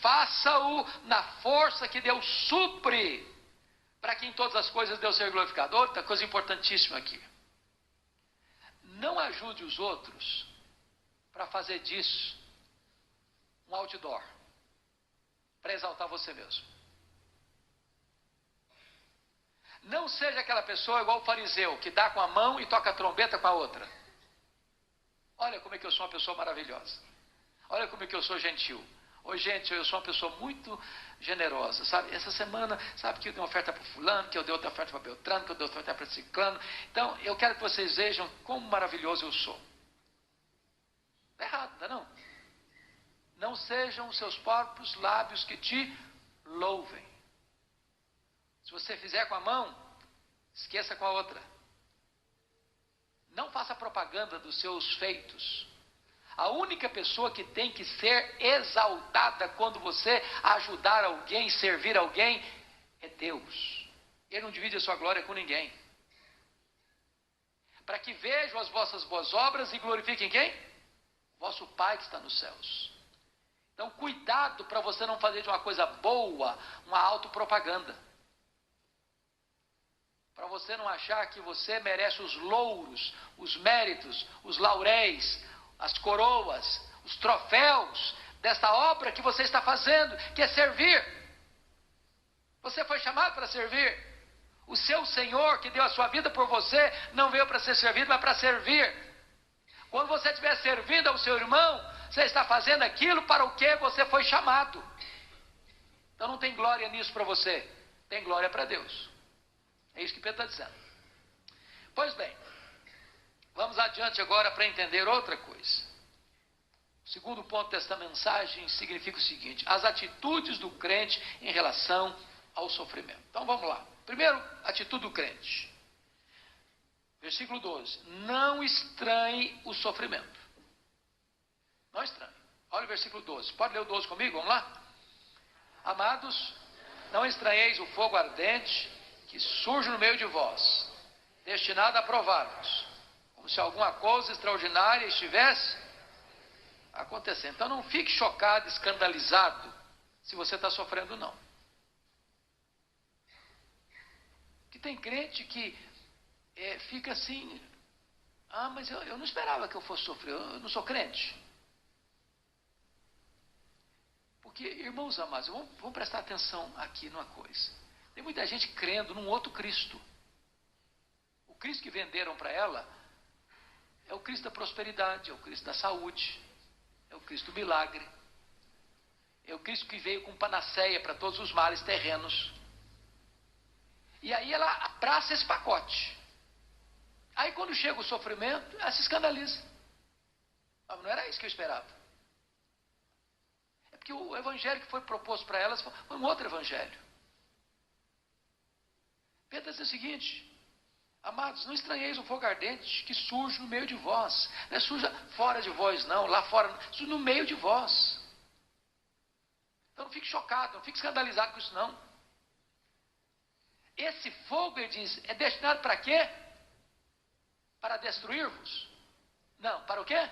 faça-o na força que Deus supre, para que em todas as coisas Deus seja glorificado. Outra coisa importantíssima aqui. Não ajude os outros para fazer disso um outdoor, para exaltar você mesmo. Não seja aquela pessoa igual o fariseu, que dá com a mão e toca a trombeta com a outra. Olha como é que eu sou uma pessoa maravilhosa. Olha como é que eu sou gentil. Oi, gente, eu sou uma pessoa muito generosa, sabe? Essa semana, sabe que eu dei uma oferta para fulano, que eu dei outra oferta para Beltrano, que eu dei outra oferta para ciclano. Então, eu quero que vocês vejam como maravilhoso eu sou. Não é errado, não? Não sejam os seus próprios lábios que te louvem. Se você fizer com a mão, esqueça com a outra. Não faça propaganda dos seus feitos. A única pessoa que tem que ser exaltada quando você ajudar alguém, servir alguém, é Deus. Ele não divide a sua glória com ninguém. Para que vejam as vossas boas obras e glorifiquem quem? Vosso Pai que está nos céus. Então, cuidado para você não fazer de uma coisa boa uma autopropaganda. Para você não achar que você merece os louros, os méritos, os lauréis, as coroas, os troféus desta obra que você está fazendo, que é servir. Você foi chamado para servir. O seu Senhor, que deu a sua vida por você, não veio para ser servido, mas para servir. Quando você estiver servindo ao seu irmão, você está fazendo aquilo para o que você foi chamado. Então não tem glória nisso para você, tem glória para Deus. É isso que Pedro está dizendo. Pois bem, vamos adiante agora para entender outra coisa. O segundo ponto desta mensagem significa o seguinte: as atitudes do crente em relação ao sofrimento. Então vamos lá. Primeiro, atitude do crente. Versículo 12. Não estranhe o sofrimento. Não estranhe. Olha o versículo 12. Pode ler o 12 comigo? Vamos lá? Amados, não estranheis o fogo ardente que surge no meio de vós, destinado a provar-vos, como se alguma coisa extraordinária estivesse acontecendo. Então não fique chocado, escandalizado, se você está sofrendo, não. Que tem crente que fica assim, mas eu não esperava que eu fosse sofrer, eu não sou crente. Porque, irmãos amados, vamos prestar atenção aqui numa coisa. Tem muita gente crendo num outro Cristo. O Cristo que venderam para ela é o Cristo da prosperidade, é o Cristo da saúde, é o Cristo do milagre, é o Cristo que veio com panaceia para todos os males terrenos. E aí ela abraça esse pacote. Aí quando chega o sofrimento, ela se escandaliza. Não era isso que eu esperava. É porque o evangelho que foi proposto para elas foi um outro evangelho. Pedro diz o seguinte: Amados, não estranheis o fogo ardente que surge no meio de vós. Não é surge fora de vós, não, lá fora, surge no meio de vós. Então não fique chocado, não fique escandalizado com isso, não. Esse fogo, ele diz, é destinado para quê? Para destruir-vos? Não, para o quê?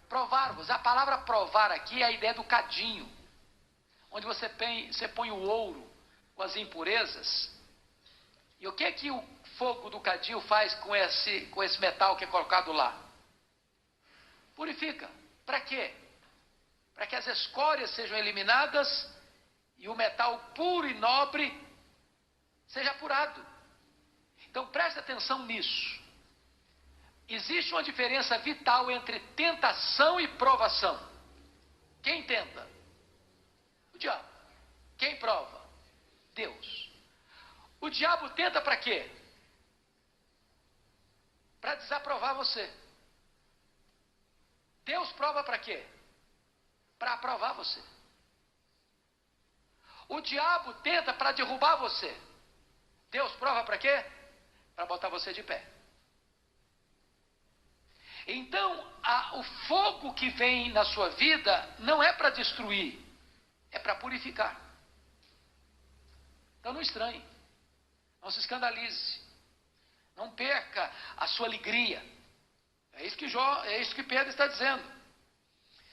Provar-vos. A palavra provar aqui é a ideia do cadinho, onde você põe o ouro com as impurezas. E o que o fogo do cadinho faz com esse metal que é colocado lá? Purifica. Para quê? Para que as escórias sejam eliminadas e o metal puro e nobre seja apurado. Então preste atenção nisso. Existe uma diferença vital entre tentação e provação. Quem tenta? O diabo. Quem prova? Deus. O diabo tenta para quê? Para desaprovar você. Deus prova para quê? Para aprovar você. O diabo tenta para derrubar você. Deus prova para quê? Para botar você de pé. Então, o fogo que vem na sua vida não é para destruir, é para purificar. Então não estranhe, não se escandalize, não perca a sua alegria. É isso que Pedro está dizendo.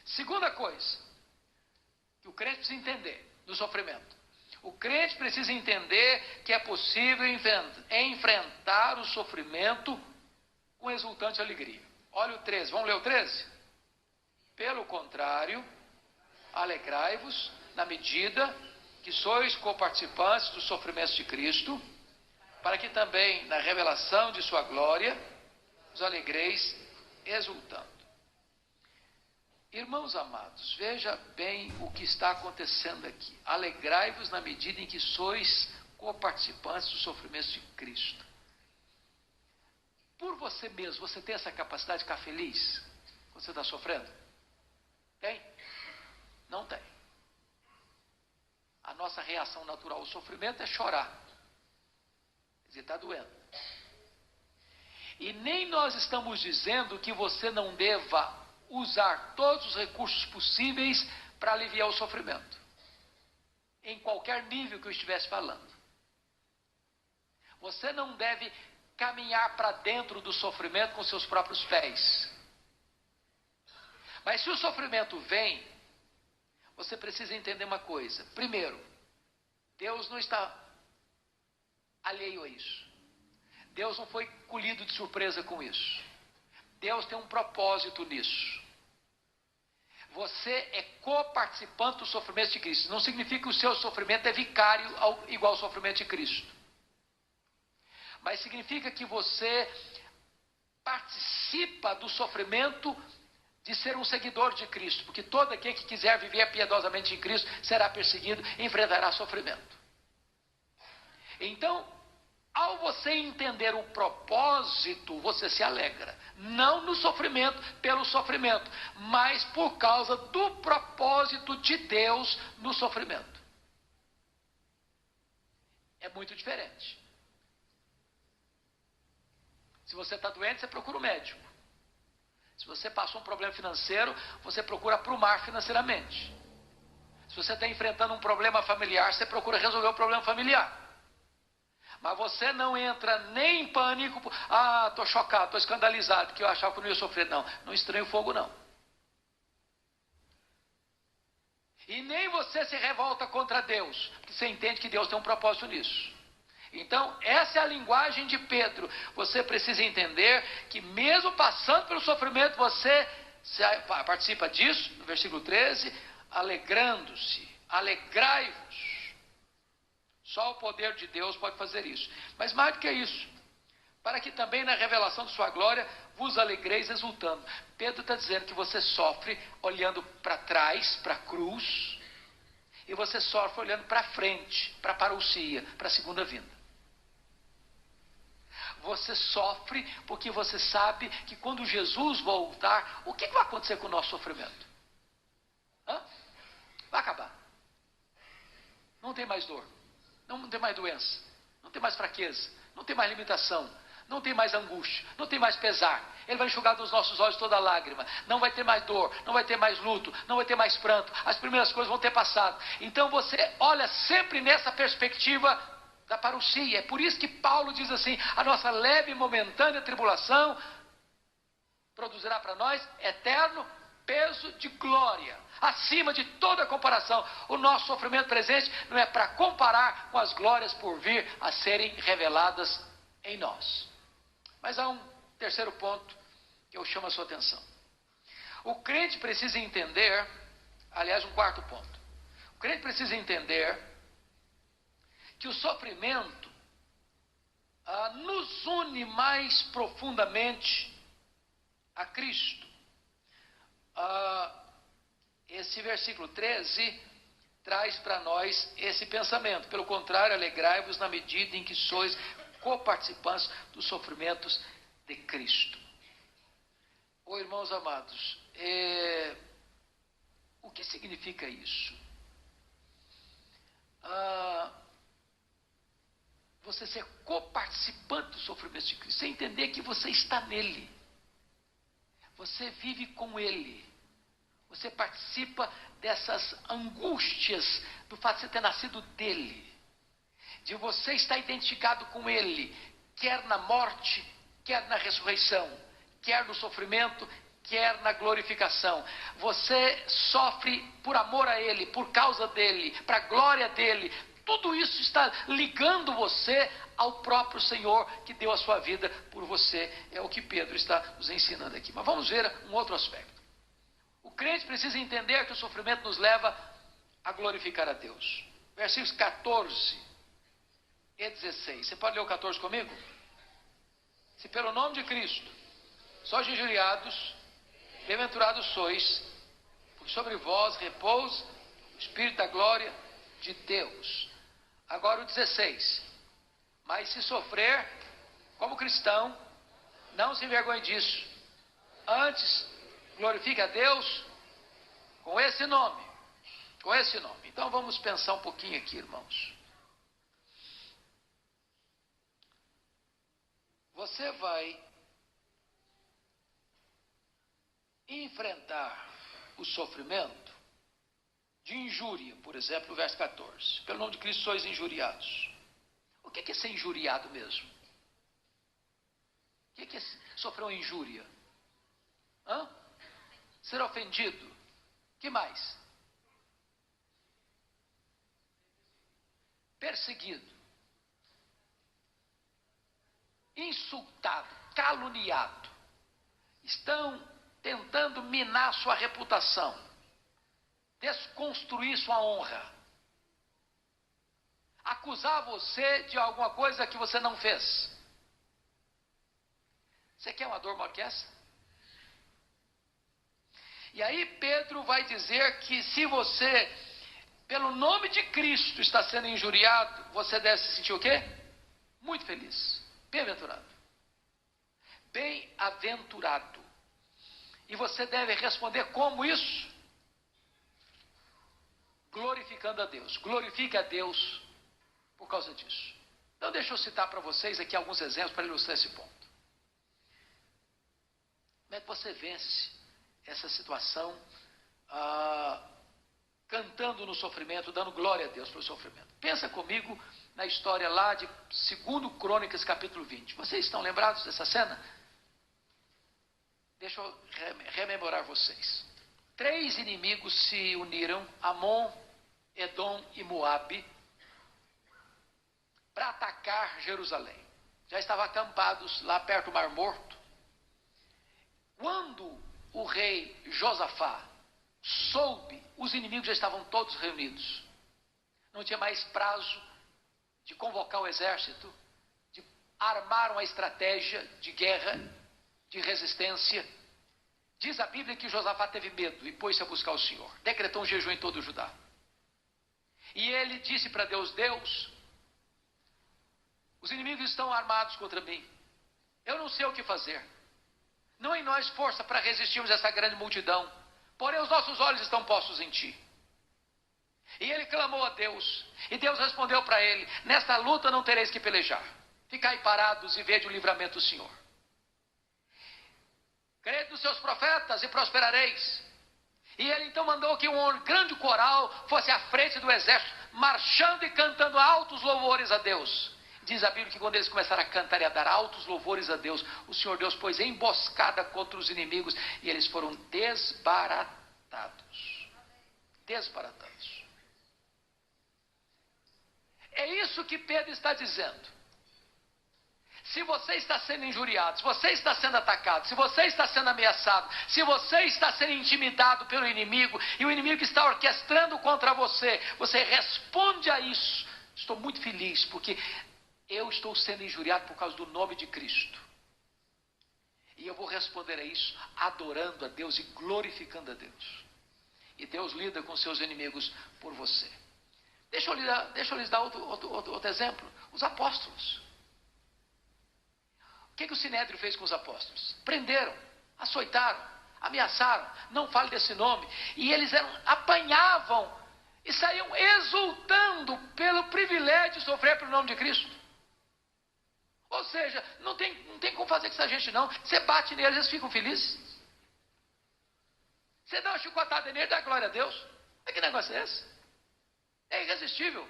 Segunda coisa que o crente precisa entender no sofrimento. O crente precisa entender que é possível enfrentar o sofrimento com exultante alegria. Olha o 13, vamos ler o 13? Pelo contrário, alegrai-vos na medida que sois coparticipantes dos sofrimentos de Cristo, para que também na revelação de sua glória os alegreis exultando. Irmãos amados, veja bem o que está acontecendo aqui. Alegrai-vos na medida em que sois coparticipantes dos sofrimentos de Cristo. Por você mesmo, você tem essa capacidade de ficar feliz quando você está sofrendo? Tem? Não tem. A nossa reação natural ao sofrimento é chorar. Quer dizer, está doendo. E nem nós estamos dizendo que você não deva usar todos os recursos possíveis para aliviar o sofrimento. Em qualquer nível que eu estivesse falando. Você não deve caminhar para dentro do sofrimento com seus próprios pés. Mas se o sofrimento vem, você precisa entender uma coisa. Primeiro, Deus não está alheio a isso. Deus não foi colhido de surpresa com isso. Deus tem um propósito nisso. Você é coparticipante do sofrimento de Cristo. Não significa que o seu sofrimento é vicário igual ao sofrimento de Cristo. Mas significa que você participa do sofrimento de ser um seguidor de Cristo. Porque todo aquele que quiser viver piedosamente em Cristo será perseguido e enfrentará sofrimento. Então, ao você entender o propósito, você se alegra. Não no sofrimento, pelo sofrimento, mas por causa do propósito de Deus no sofrimento. É muito diferente. Se você está doente, você procura um médico. Se você passou um problema financeiro, você procura aprumar financeiramente. Se você está enfrentando um problema familiar, você procura resolver o problema familiar. Mas você não entra nem em pânico. Estou chocado, estou escandalizado, que eu achava que eu não ia sofrer. Não estranha o fogo, não. E nem você se revolta contra Deus, porque você entende que Deus tem um propósito nisso. Então, essa é a linguagem de Pedro. Você precisa entender que mesmo passando pelo sofrimento, você participa disso, no versículo 13, alegrando-se, alegrai-vos. Só o poder de Deus pode fazer isso. Mas mais do que isso, para que também na revelação de sua glória vos alegreis exultando. Pedro está dizendo que você sofre olhando para trás, para a cruz, e você sofre olhando para frente, para a parousia, para a segunda vinda. Você sofre porque você sabe que quando Jesus voltar, o que vai acontecer com o nosso sofrimento? Vai acabar. Não tem mais dor, não tem mais doença, não tem mais fraqueza, não tem mais limitação, não tem mais angústia, não tem mais pesar. Ele vai enxugar dos nossos olhos toda lágrima. Não vai ter mais dor, não vai ter mais luto, não vai ter mais pranto. As primeiras coisas vão ter passado. Então você olha sempre nessa perspectiva da parousia. É por isso que Paulo diz assim: a nossa leve e momentânea tribulação produzirá para nós eterno peso de glória, acima de toda comparação. O nosso sofrimento presente não é para comparar com as glórias por vir a serem reveladas em nós. Mas há um terceiro ponto que eu chamo a sua atenção. O crente precisa entender, aliás, um quarto ponto. O crente precisa entender que o sofrimento nos une mais profundamente a Cristo. Esse versículo 13 traz para nós esse pensamento. Pelo contrário, alegrai-vos na medida em que sois coparticipantes dos sofrimentos de Cristo. Irmãos amados, o que significa isso? Você ser coparticipante dos sofrimentos de Cristo, você entender que você está nele, você vive com ele, você participa dessas angústias do fato de você ter nascido dele, de você estar identificado com ele, quer na morte, quer na ressurreição, quer no sofrimento, quer na glorificação. Você sofre por amor a ele, por causa dele, para a glória dele. Tudo isso está ligando você ao próprio Senhor que deu a sua vida por você. É o que Pedro está nos ensinando aqui. Mas vamos ver um outro aspecto. O crente precisa entender que o sofrimento nos leva a glorificar a Deus. Versículos 14 e 16. Você pode ler o 14 comigo? Se pelo nome de Cristo sois injuriados, bem-aventurados sois, porque sobre vós repousa o Espírito da glória de Deus. Agora o 16. Mas se sofrer como cristão, não se envergonhe disso. Antes, glorifique a Deus com esse nome. Com esse nome. Então vamos pensar um pouquinho aqui, irmãos. Você vai enfrentar o sofrimento de injúria, por exemplo, no verso 14. Pelo nome de Cristo sois injuriados. O que é ser injuriado mesmo? O que é sofrer uma injúria? Ser ofendido. Que mais? Perseguido. Insultado. Caluniado. Estão tentando minar sua reputação, desconstruir sua honra, acusar você de alguma coisa que você não fez. Você quer uma dor maior que essa? E aí Pedro vai dizer que se você, pelo nome de Cristo, está sendo injuriado, você deve se sentir o quê? Muito feliz, bem-aventurado. Bem-aventurado. E você deve responder como isso? Glorificando a Deus. Glorifique a Deus por causa disso. Então deixa eu citar para vocês aqui alguns exemplos para ilustrar esse ponto. Como é que você vence essa situação cantando no sofrimento, dando glória a Deus pelo sofrimento? Pensa comigo na história lá de 2 Crônicas, capítulo 20. Vocês estão lembrados dessa cena? Deixa eu rememorar vocês. 3 inimigos se uniram, Amon, Edom e Moabe, para atacar Jerusalém. Já estavam acampados lá perto do Mar Morto. Quando o rei Josafá soube, os inimigos já estavam todos reunidos. Não tinha mais prazo de convocar o exército, de armar uma estratégia de guerra, de resistência. Diz a Bíblia que Josafá teve medo e pôs-se a buscar o Senhor. Decretou um jejum em todo o Judá. E ele disse para Deus: Deus, os inimigos estão armados contra mim. Eu não sei o que fazer. Não em nós força para resistirmos a essa grande multidão. Porém os nossos olhos estão postos em Ti. E ele clamou a Deus. E Deus respondeu para ele: nesta luta não tereis que pelejar. Ficai parados e vede o livramento do Senhor. Crede nos seus profetas e prosperareis. E ele então mandou que um grande coral fosse à frente do exército, marchando e cantando altos louvores a Deus. Diz a Bíblia que quando eles começaram a cantar e a dar altos louvores a Deus, o Senhor Deus pôs emboscada contra os inimigos e eles foram desbaratados. Desbaratados. É isso que Pedro está dizendo. Se você está sendo injuriado, se você está sendo atacado, se você está sendo ameaçado, se você está sendo intimidado pelo inimigo e o inimigo está orquestrando contra você, você responde a isso. Estou muito feliz porque eu estou sendo injuriado por causa do nome de Cristo. E eu vou responder a isso adorando a Deus e glorificando a Deus. E Deus lida com seus inimigos por você. Deixa eu lhes dar outro exemplo. Os apóstolos. O que o Sinédrio fez com os apóstolos? Prenderam, açoitaram, ameaçaram, não fale desse nome. E eles apanhavam e saíam exultando pelo privilégio de sofrer pelo nome de Cristo. Ou seja, não tem como fazer com essa gente não. Você bate neles, eles ficam felizes. Você dá uma chicotada neles, dá glória a Deus. Que negócio é esse? É irresistível.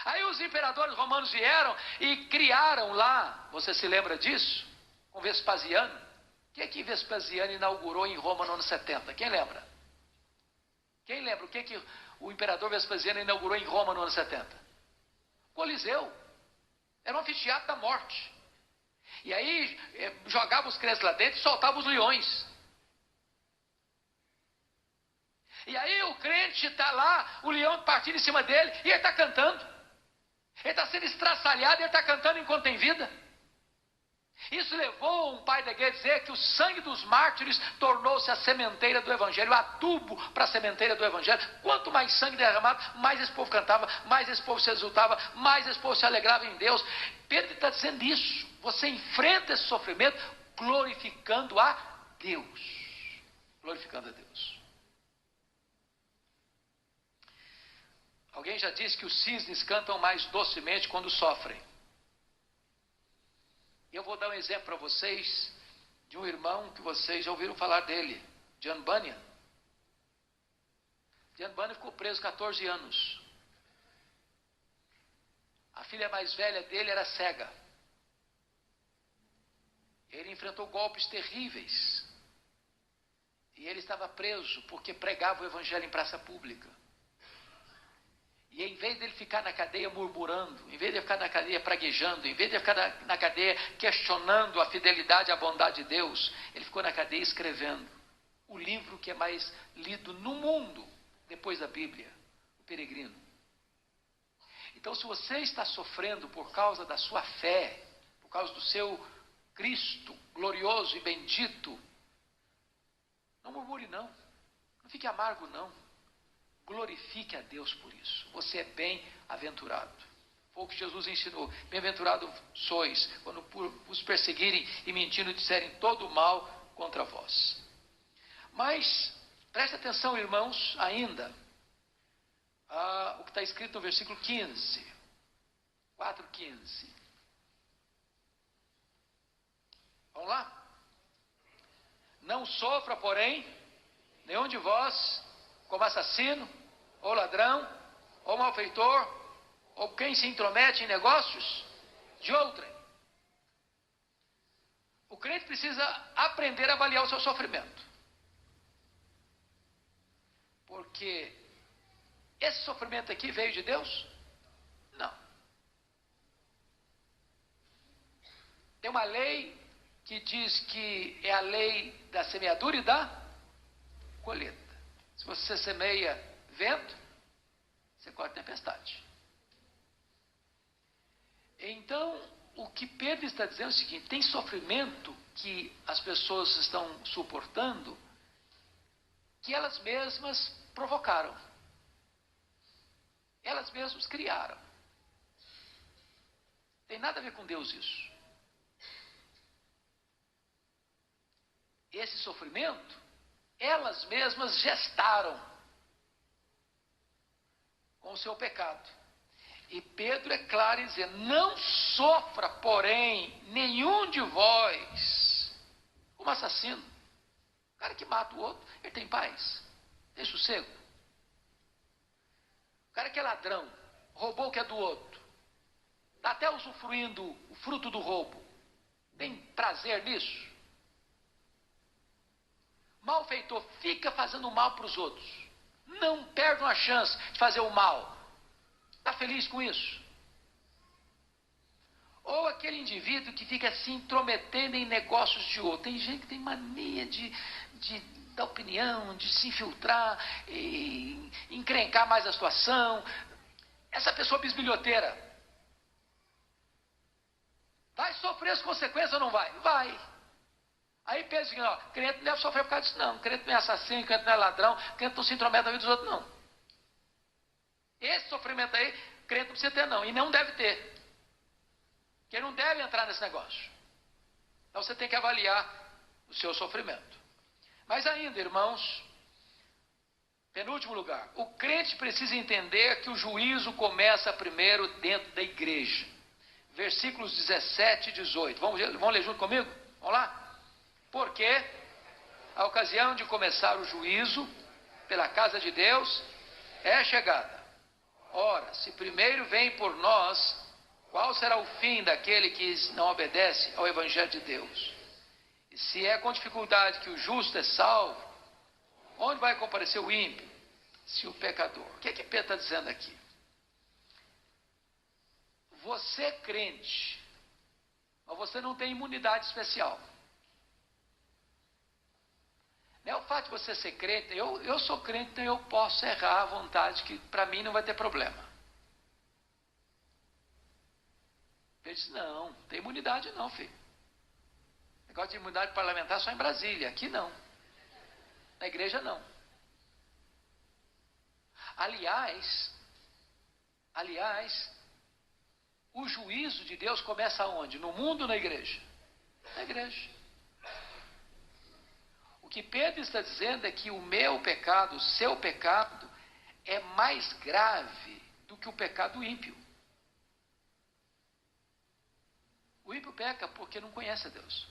Aí os imperadores romanos vieram e criaram lá, você se lembra disso? Com Vespasiano. O que Vespasiano inaugurou em Roma no ano 70? Quem lembra? Quem lembra o que o imperador Vespasiano inaugurou em Roma no ano 70? Coliseu. Era um anfiteatro da morte. E aí jogava os crentes lá dentro e soltava os leões. E aí o crente está lá, o leão partindo em cima dele e ele está cantando. Ele está sendo estraçalhado e ele está cantando enquanto tem vida. Isso levou um pai da igreja a dizer que o sangue dos mártires tornou-se a sementeira do evangelho, o adubo para a sementeira do evangelho. Quanto mais sangue derramado, mais esse povo cantava, mais esse povo se exultava, mais esse povo se alegrava em Deus. Pedro está dizendo isso. Você enfrenta esse sofrimento glorificando a Deus. Glorificando a Deus. Alguém já disse que os cisnes cantam mais docemente quando sofrem. Eu vou dar um exemplo para vocês de um irmão que vocês já ouviram falar dele, John Bunyan. John Bunyan ficou preso 14 anos. A filha mais velha dele era cega. Ele enfrentou golpes terríveis. E ele estava preso porque pregava o evangelho em praça pública. E em vez dele ficar na cadeia murmurando, em vez de ficar na cadeia praguejando, em vez de ficar na cadeia questionando a fidelidade e a bondade de Deus, ele ficou na cadeia escrevendo o livro que é mais lido no mundo, depois da Bíblia, O Peregrino. Então, se você está sofrendo por causa da sua fé, por causa do seu Cristo glorioso e bendito, não murmure não, não fique amargo não. Glorifique a Deus por isso. Você é bem-aventurado. Foi o que Jesus ensinou. Bem-aventurado sois quando os perseguirem e mentindo disserem todo o mal contra vós. Mas, preste atenção, irmãos, ainda. O que está escrito no versículo 15. 4:15. Vamos lá? Não sofra, porém, nenhum de vós como assassino, ou ladrão, ou malfeitor, ou quem se intromete em negócios de outrem. O crente precisa aprender a avaliar o seu sofrimento. Porque esse sofrimento aqui veio de Deus? Não. Tem uma lei que diz que é a lei da semeadura e da colheita. Se você semeia vento, você colhe tempestade. Então, o que Pedro está dizendo é o seguinte: tem sofrimento que as pessoas estão suportando que elas mesmas provocaram. Elas mesmas criaram. Tem nada a ver com Deus isso. Esse sofrimento elas mesmas gestaram com o seu pecado. E Pedro é claro em dizer: não sofra, porém, nenhum de vós como assassino. O cara que mata o outro, ele tem paz, tem sossego. O cara que é ladrão, roubou o que é do outro, está até usufruindo o fruto do roubo, tem prazer nisso? Malfeitor fica fazendo mal para os outros, não perde uma chance de fazer o mal. Está feliz com isso? Ou aquele indivíduo que fica se intrometendo em negócios de outro. Tem gente que tem mania de dar opinião, de se infiltrar, e encrencar mais a situação. Essa pessoa bisbilhoteira vai sofrer as consequências ou não vai? Vai. Aí pensa que, crente não deve sofrer por causa disso, não. Crente não é assassino, crente não é ladrão, crente não se intromete na vida dos outros, não. Esse sofrimento aí, crente não precisa ter, não. E não deve ter. Porque ele não deve entrar nesse negócio. Então você tem que avaliar o seu sofrimento. Mas ainda, irmãos, penúltimo lugar, o crente precisa entender que o juízo começa primeiro dentro da igreja. Versículos 17 e 18. Vamos ler junto comigo? Vamos lá? Porque a ocasião de começar o juízo pela casa de Deus é chegada. Ora, se primeiro vem por nós, qual será o fim daquele que não obedece ao Evangelho de Deus? E se é com dificuldade que o justo é salvo, onde vai comparecer o ímpio? Se o pecador. O que Pedro está dizendo aqui? Você é crente, mas você não tem imunidade especial. Não é o fato de você ser crente, eu sou crente, então eu posso errar à vontade, que para mim não vai ter problema. Ele disse: não tem imunidade não, filho. Negócio de imunidade parlamentar só em Brasília, aqui não. Na igreja não. Aliás, o juízo de Deus começa onde? No mundo ou na igreja? Na igreja. O que Pedro está dizendo é que o meu pecado, o seu pecado, é mais grave do que o pecado ímpio. O ímpio peca porque não conhece a Deus.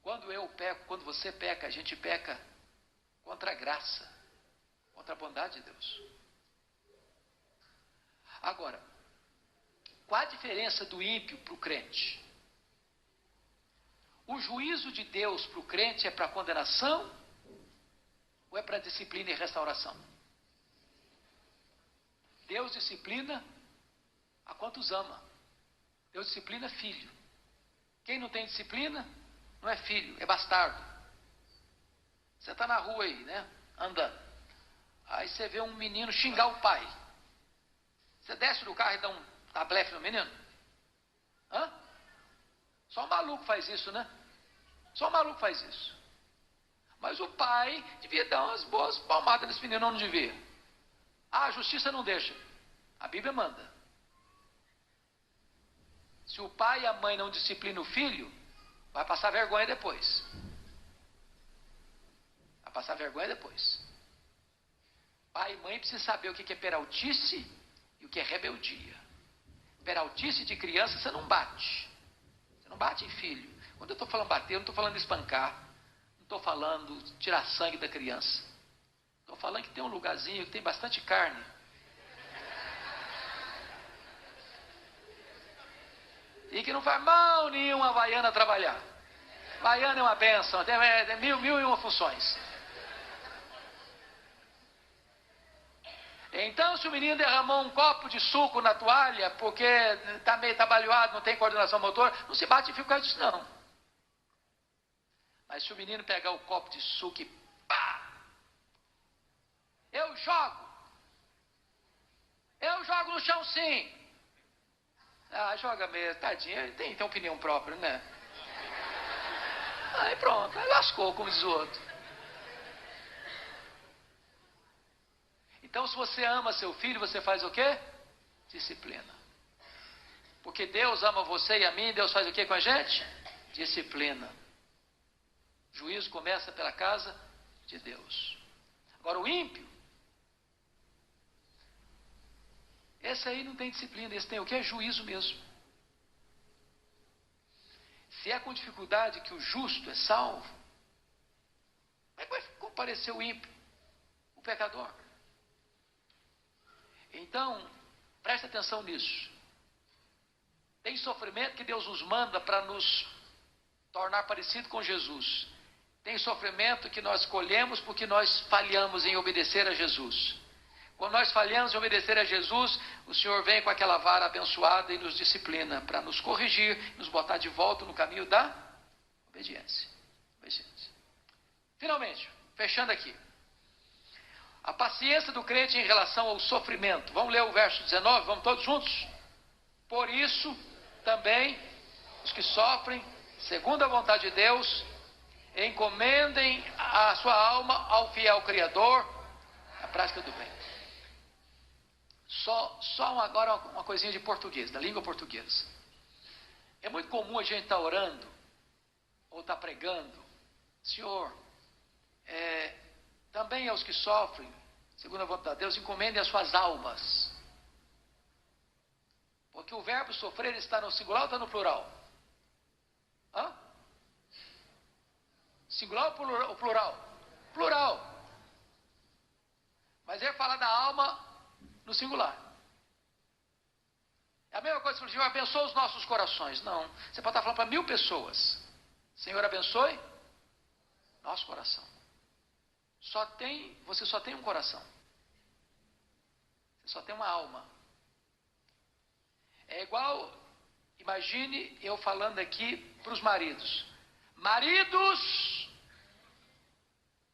Quando eu peco, quando você peca, a gente peca contra a graça, contra a bondade de Deus. Agora, qual a diferença do ímpio para o crente? O juízo de Deus para o crente é para condenação ou é para disciplina e restauração? Deus disciplina a quantos ama. Deus disciplina filho. Quem não tem disciplina não é filho, é bastardo. Você está na rua aí, né? Andando. Aí você vê um menino xingar o pai. Você desce do carro e dá um tablefe no menino? Hã? Só um maluco faz isso, né? Só um maluco faz isso. Mas o pai devia dar umas boas palmadas nesse menino, não devia? Ah, a justiça não deixa. A Bíblia manda. Se o pai e a mãe não disciplinam o filho, vai passar vergonha depois. Vai passar vergonha depois. Pai e mãe precisam saber o que é peraltice e o que é rebeldia. Peraltice de criança você não bate. Você não bate em filho. Quando eu estou falando bater, eu não estou falando espancar. Não estou falando tirar sangue da criança. Estou falando que tem um lugarzinho que tem bastante carne. E que não faz mal nenhum a havaiana trabalhar. Havaiana é uma bênção, tem mil e uma funções. Então, se o menino derramou um copo de suco na toalha, porque está meio trabalhado, não tem coordenação motor, não se bate em fio por causa disso, não. Mas se o menino pegar o copo de suco e pá! Eu jogo no chão sim. Ah, joga mesmo, tadinho, tem opinião própria, né? Aí pronto, aí lascou, como diz o outro. Então, se você ama seu filho, você faz o quê? Disciplina. Porque Deus ama você e a mim, Deus faz o quê com a gente? Disciplina. O juízo começa pela casa de Deus. Agora, o ímpio Esse aí não tem disciplina, esse tem o que? É juízo mesmo. Se é com dificuldade que o justo é salvo, como é que vai comparecer o ímpio, o pecador? Então, preste atenção nisso. Tem sofrimento que Deus nos manda para nos tornar parecido com Jesus. Tem sofrimento que nós colhemos porque nós falhamos em obedecer a Jesus. Quando nós falhamos em obedecer a Jesus, o Senhor vem com aquela vara abençoada e nos disciplina para nos corrigir, nos botar de volta no caminho da obediência. Finalmente, fechando aqui. A paciência do crente em relação ao sofrimento. Vamos ler o verso 19, vamos todos juntos? Por isso, também, os que sofrem, segundo a vontade de Deus, encomendem a sua alma ao fiel Criador, a prática do bem. Agora uma coisinha de português, da língua portuguesa. É muito comum a gente estar orando, ou estar pregando, Senhor, também aos que sofrem, segundo a vontade de Deus, encomendem as suas almas. Porque o verbo sofrer está no singular ou está no plural? Hã? Singular ou plural? Plural. Mas ele fala da alma no singular. É a mesma coisa que o Senhor abençoa os nossos corações. Não. Você pode estar falando para 1000 pessoas. Senhor, abençoe nosso coração. Você só tem um coração. Você só tem uma alma. É igual, imagine eu falando aqui para os maridos. Maridos,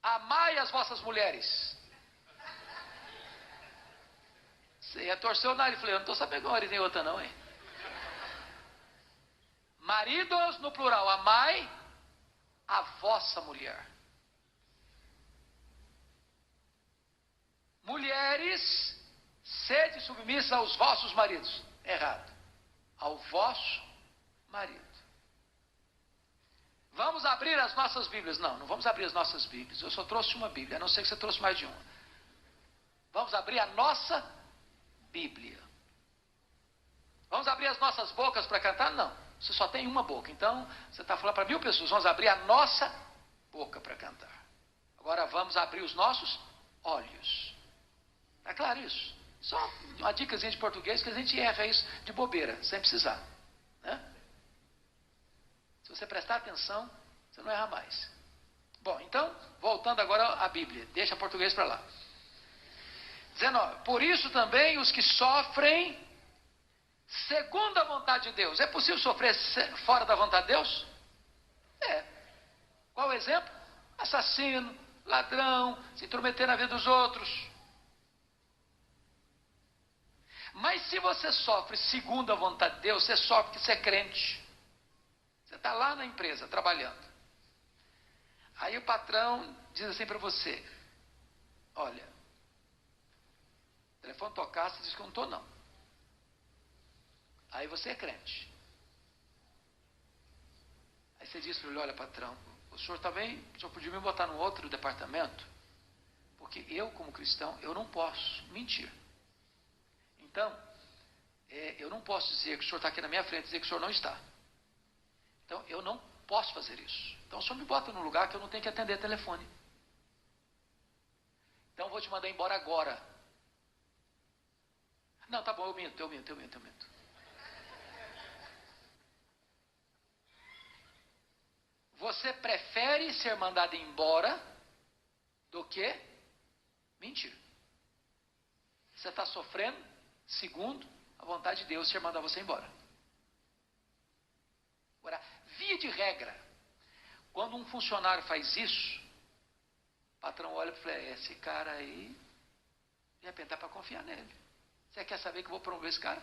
amai as vossas mulheres. Você ia torcer o nariz. Falei, eu não estou sabendo que uma marido tem outra não, hein? Maridos, no plural, amai a vossa mulher. Mulheres, sede submissas aos vossos maridos. Errado. Ao vosso marido. Vamos abrir as nossas Bíblias. Não vamos abrir as nossas Bíblias. Eu só trouxe uma Bíblia, a não ser que você trouxe mais de uma. Vamos abrir a nossa Bíblia. Vamos abrir as nossas bocas para cantar? Não. Você só tem uma boca. Então, você está falando para 1000 pessoas. Vamos abrir a nossa boca para cantar. Agora vamos abrir os nossos olhos. Está claro isso? Só uma dicasinha de português que a gente erra isso de bobeira, sem precisar. Né? Se você prestar atenção, você não erra mais. Bom, então, voltando agora à Bíblia. Deixa português para lá. 19. Por isso também os que sofrem segundo a vontade de Deus. É possível sofrer fora da vontade de Deus? É. Qual o exemplo? Assassino, ladrão, se intrometer na vida dos outros. Mas se você sofre segundo a vontade de Deus, você sofre porque você é crente. Você está lá na empresa, trabalhando. Aí o patrão diz assim para você, olha, o telefone tocar, você diz que eu não estou não. Aí você é crente. Aí você diz para ele, olha patrão, o senhor podia me botar num outro departamento? Porque eu, como cristão, eu não posso mentir. Então, eu não posso dizer que o senhor está aqui na minha frente e dizer que o senhor não está. Então, eu não posso fazer isso. Então, o senhor me bota num lugar que eu não tenho que atender telefone. Então, eu vou te mandar embora agora. Não, tá bom, eu minto. Você prefere ser mandado embora do que mentir. Você está sofrendo segundo a vontade de Deus ser mandar você embora. Agora, via de regra, quando um funcionário faz isso, o patrão olha e fala, esse cara aí, de repente dá para confiar nele. Você quer saber que eu vou promover esse cara?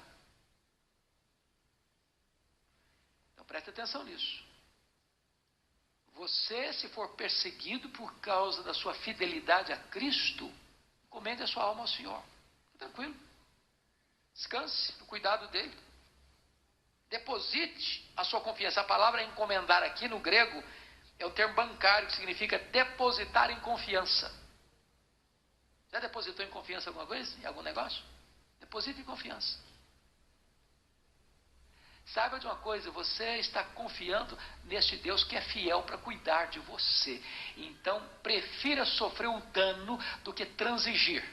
Então preste atenção nisso. Você, se for perseguido por causa da sua fidelidade a Cristo, encomende a sua alma ao Senhor. Tranquilo. Descanse no cuidado dele. Deposite a sua confiança. A palavra encomendar aqui no grego é o termo bancário que significa depositar em confiança. Já depositou em confiança alguma coisa? Em algum negócio? Deposite confiança. Saiba de uma coisa, você está confiando neste Deus que é fiel para cuidar de você. Então, prefira sofrer o dano do que transigir.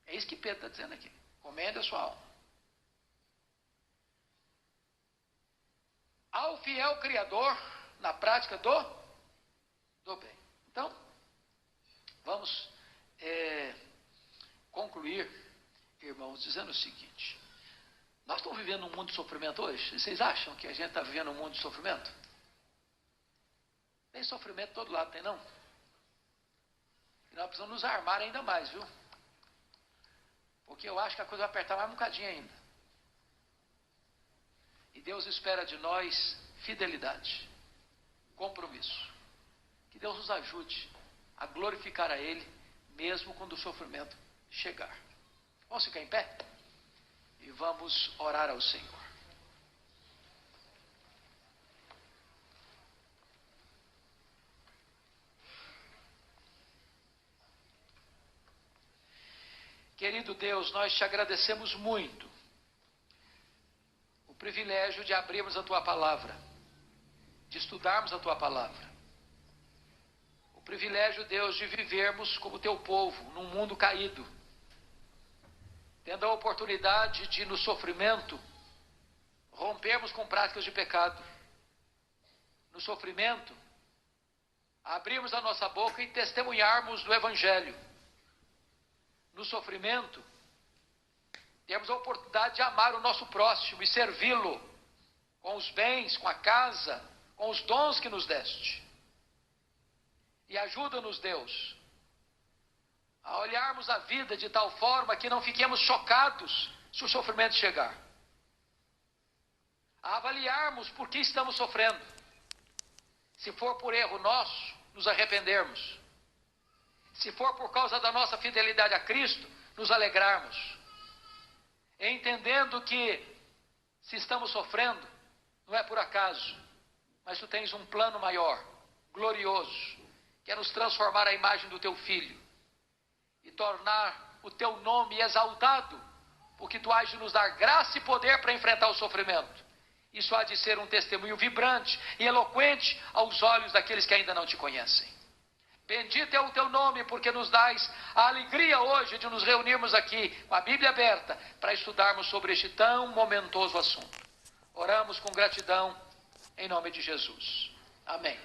É isso que Pedro está dizendo aqui. Comende a sua alma. Ao fiel Criador, na prática do bem. Então, vamos concluir, irmãos, dizendo o seguinte. Nós estamos vivendo um mundo de sofrimento hoje? Vocês acham que a gente está vivendo um mundo de sofrimento? Tem sofrimento de todo lado, tem não? E nós precisamos nos armar ainda mais, viu? Porque eu acho que a coisa vai apertar mais um bocadinho ainda. E Deus espera de nós fidelidade, compromisso. Que Deus nos ajude a glorificar a Ele, mesmo quando o sofrimento chegar. Vamos ficar em pé? E vamos orar ao Senhor. Querido Deus, nós te agradecemos muito o privilégio de abrirmos a Tua Palavra, de estudarmos a Tua Palavra. O privilégio, Deus, de vivermos como Teu povo, num mundo caído, tendo a oportunidade de, no sofrimento, rompermos com práticas de pecado. No sofrimento, abrirmos a nossa boca e testemunharmos do Evangelho. No sofrimento, temos a oportunidade de amar o nosso próximo e servi-lo com os bens, com a casa, com os dons que nos deste. E ajuda-nos, Deus, a olharmos a vida de tal forma que não fiquemos chocados se o sofrimento chegar. A avaliarmos por que estamos sofrendo. Se for por erro nosso, nos arrependermos. Se for por causa da nossa fidelidade a Cristo, nos alegrarmos. Entendendo que, se estamos sofrendo, não é por acaso, mas tu tens um plano maior, glorioso, que é nos transformar à imagem do teu Filho e tornar o teu nome exaltado, porque tu hás de nos dar graça e poder para enfrentar o sofrimento. Isso há de ser um testemunho vibrante e eloquente aos olhos daqueles que ainda não te conhecem. Bendito é o teu nome, porque nos dás a alegria hoje de nos reunirmos aqui com a Bíblia aberta para estudarmos sobre este tão momentoso assunto. Oramos com gratidão em nome de Jesus. Amém.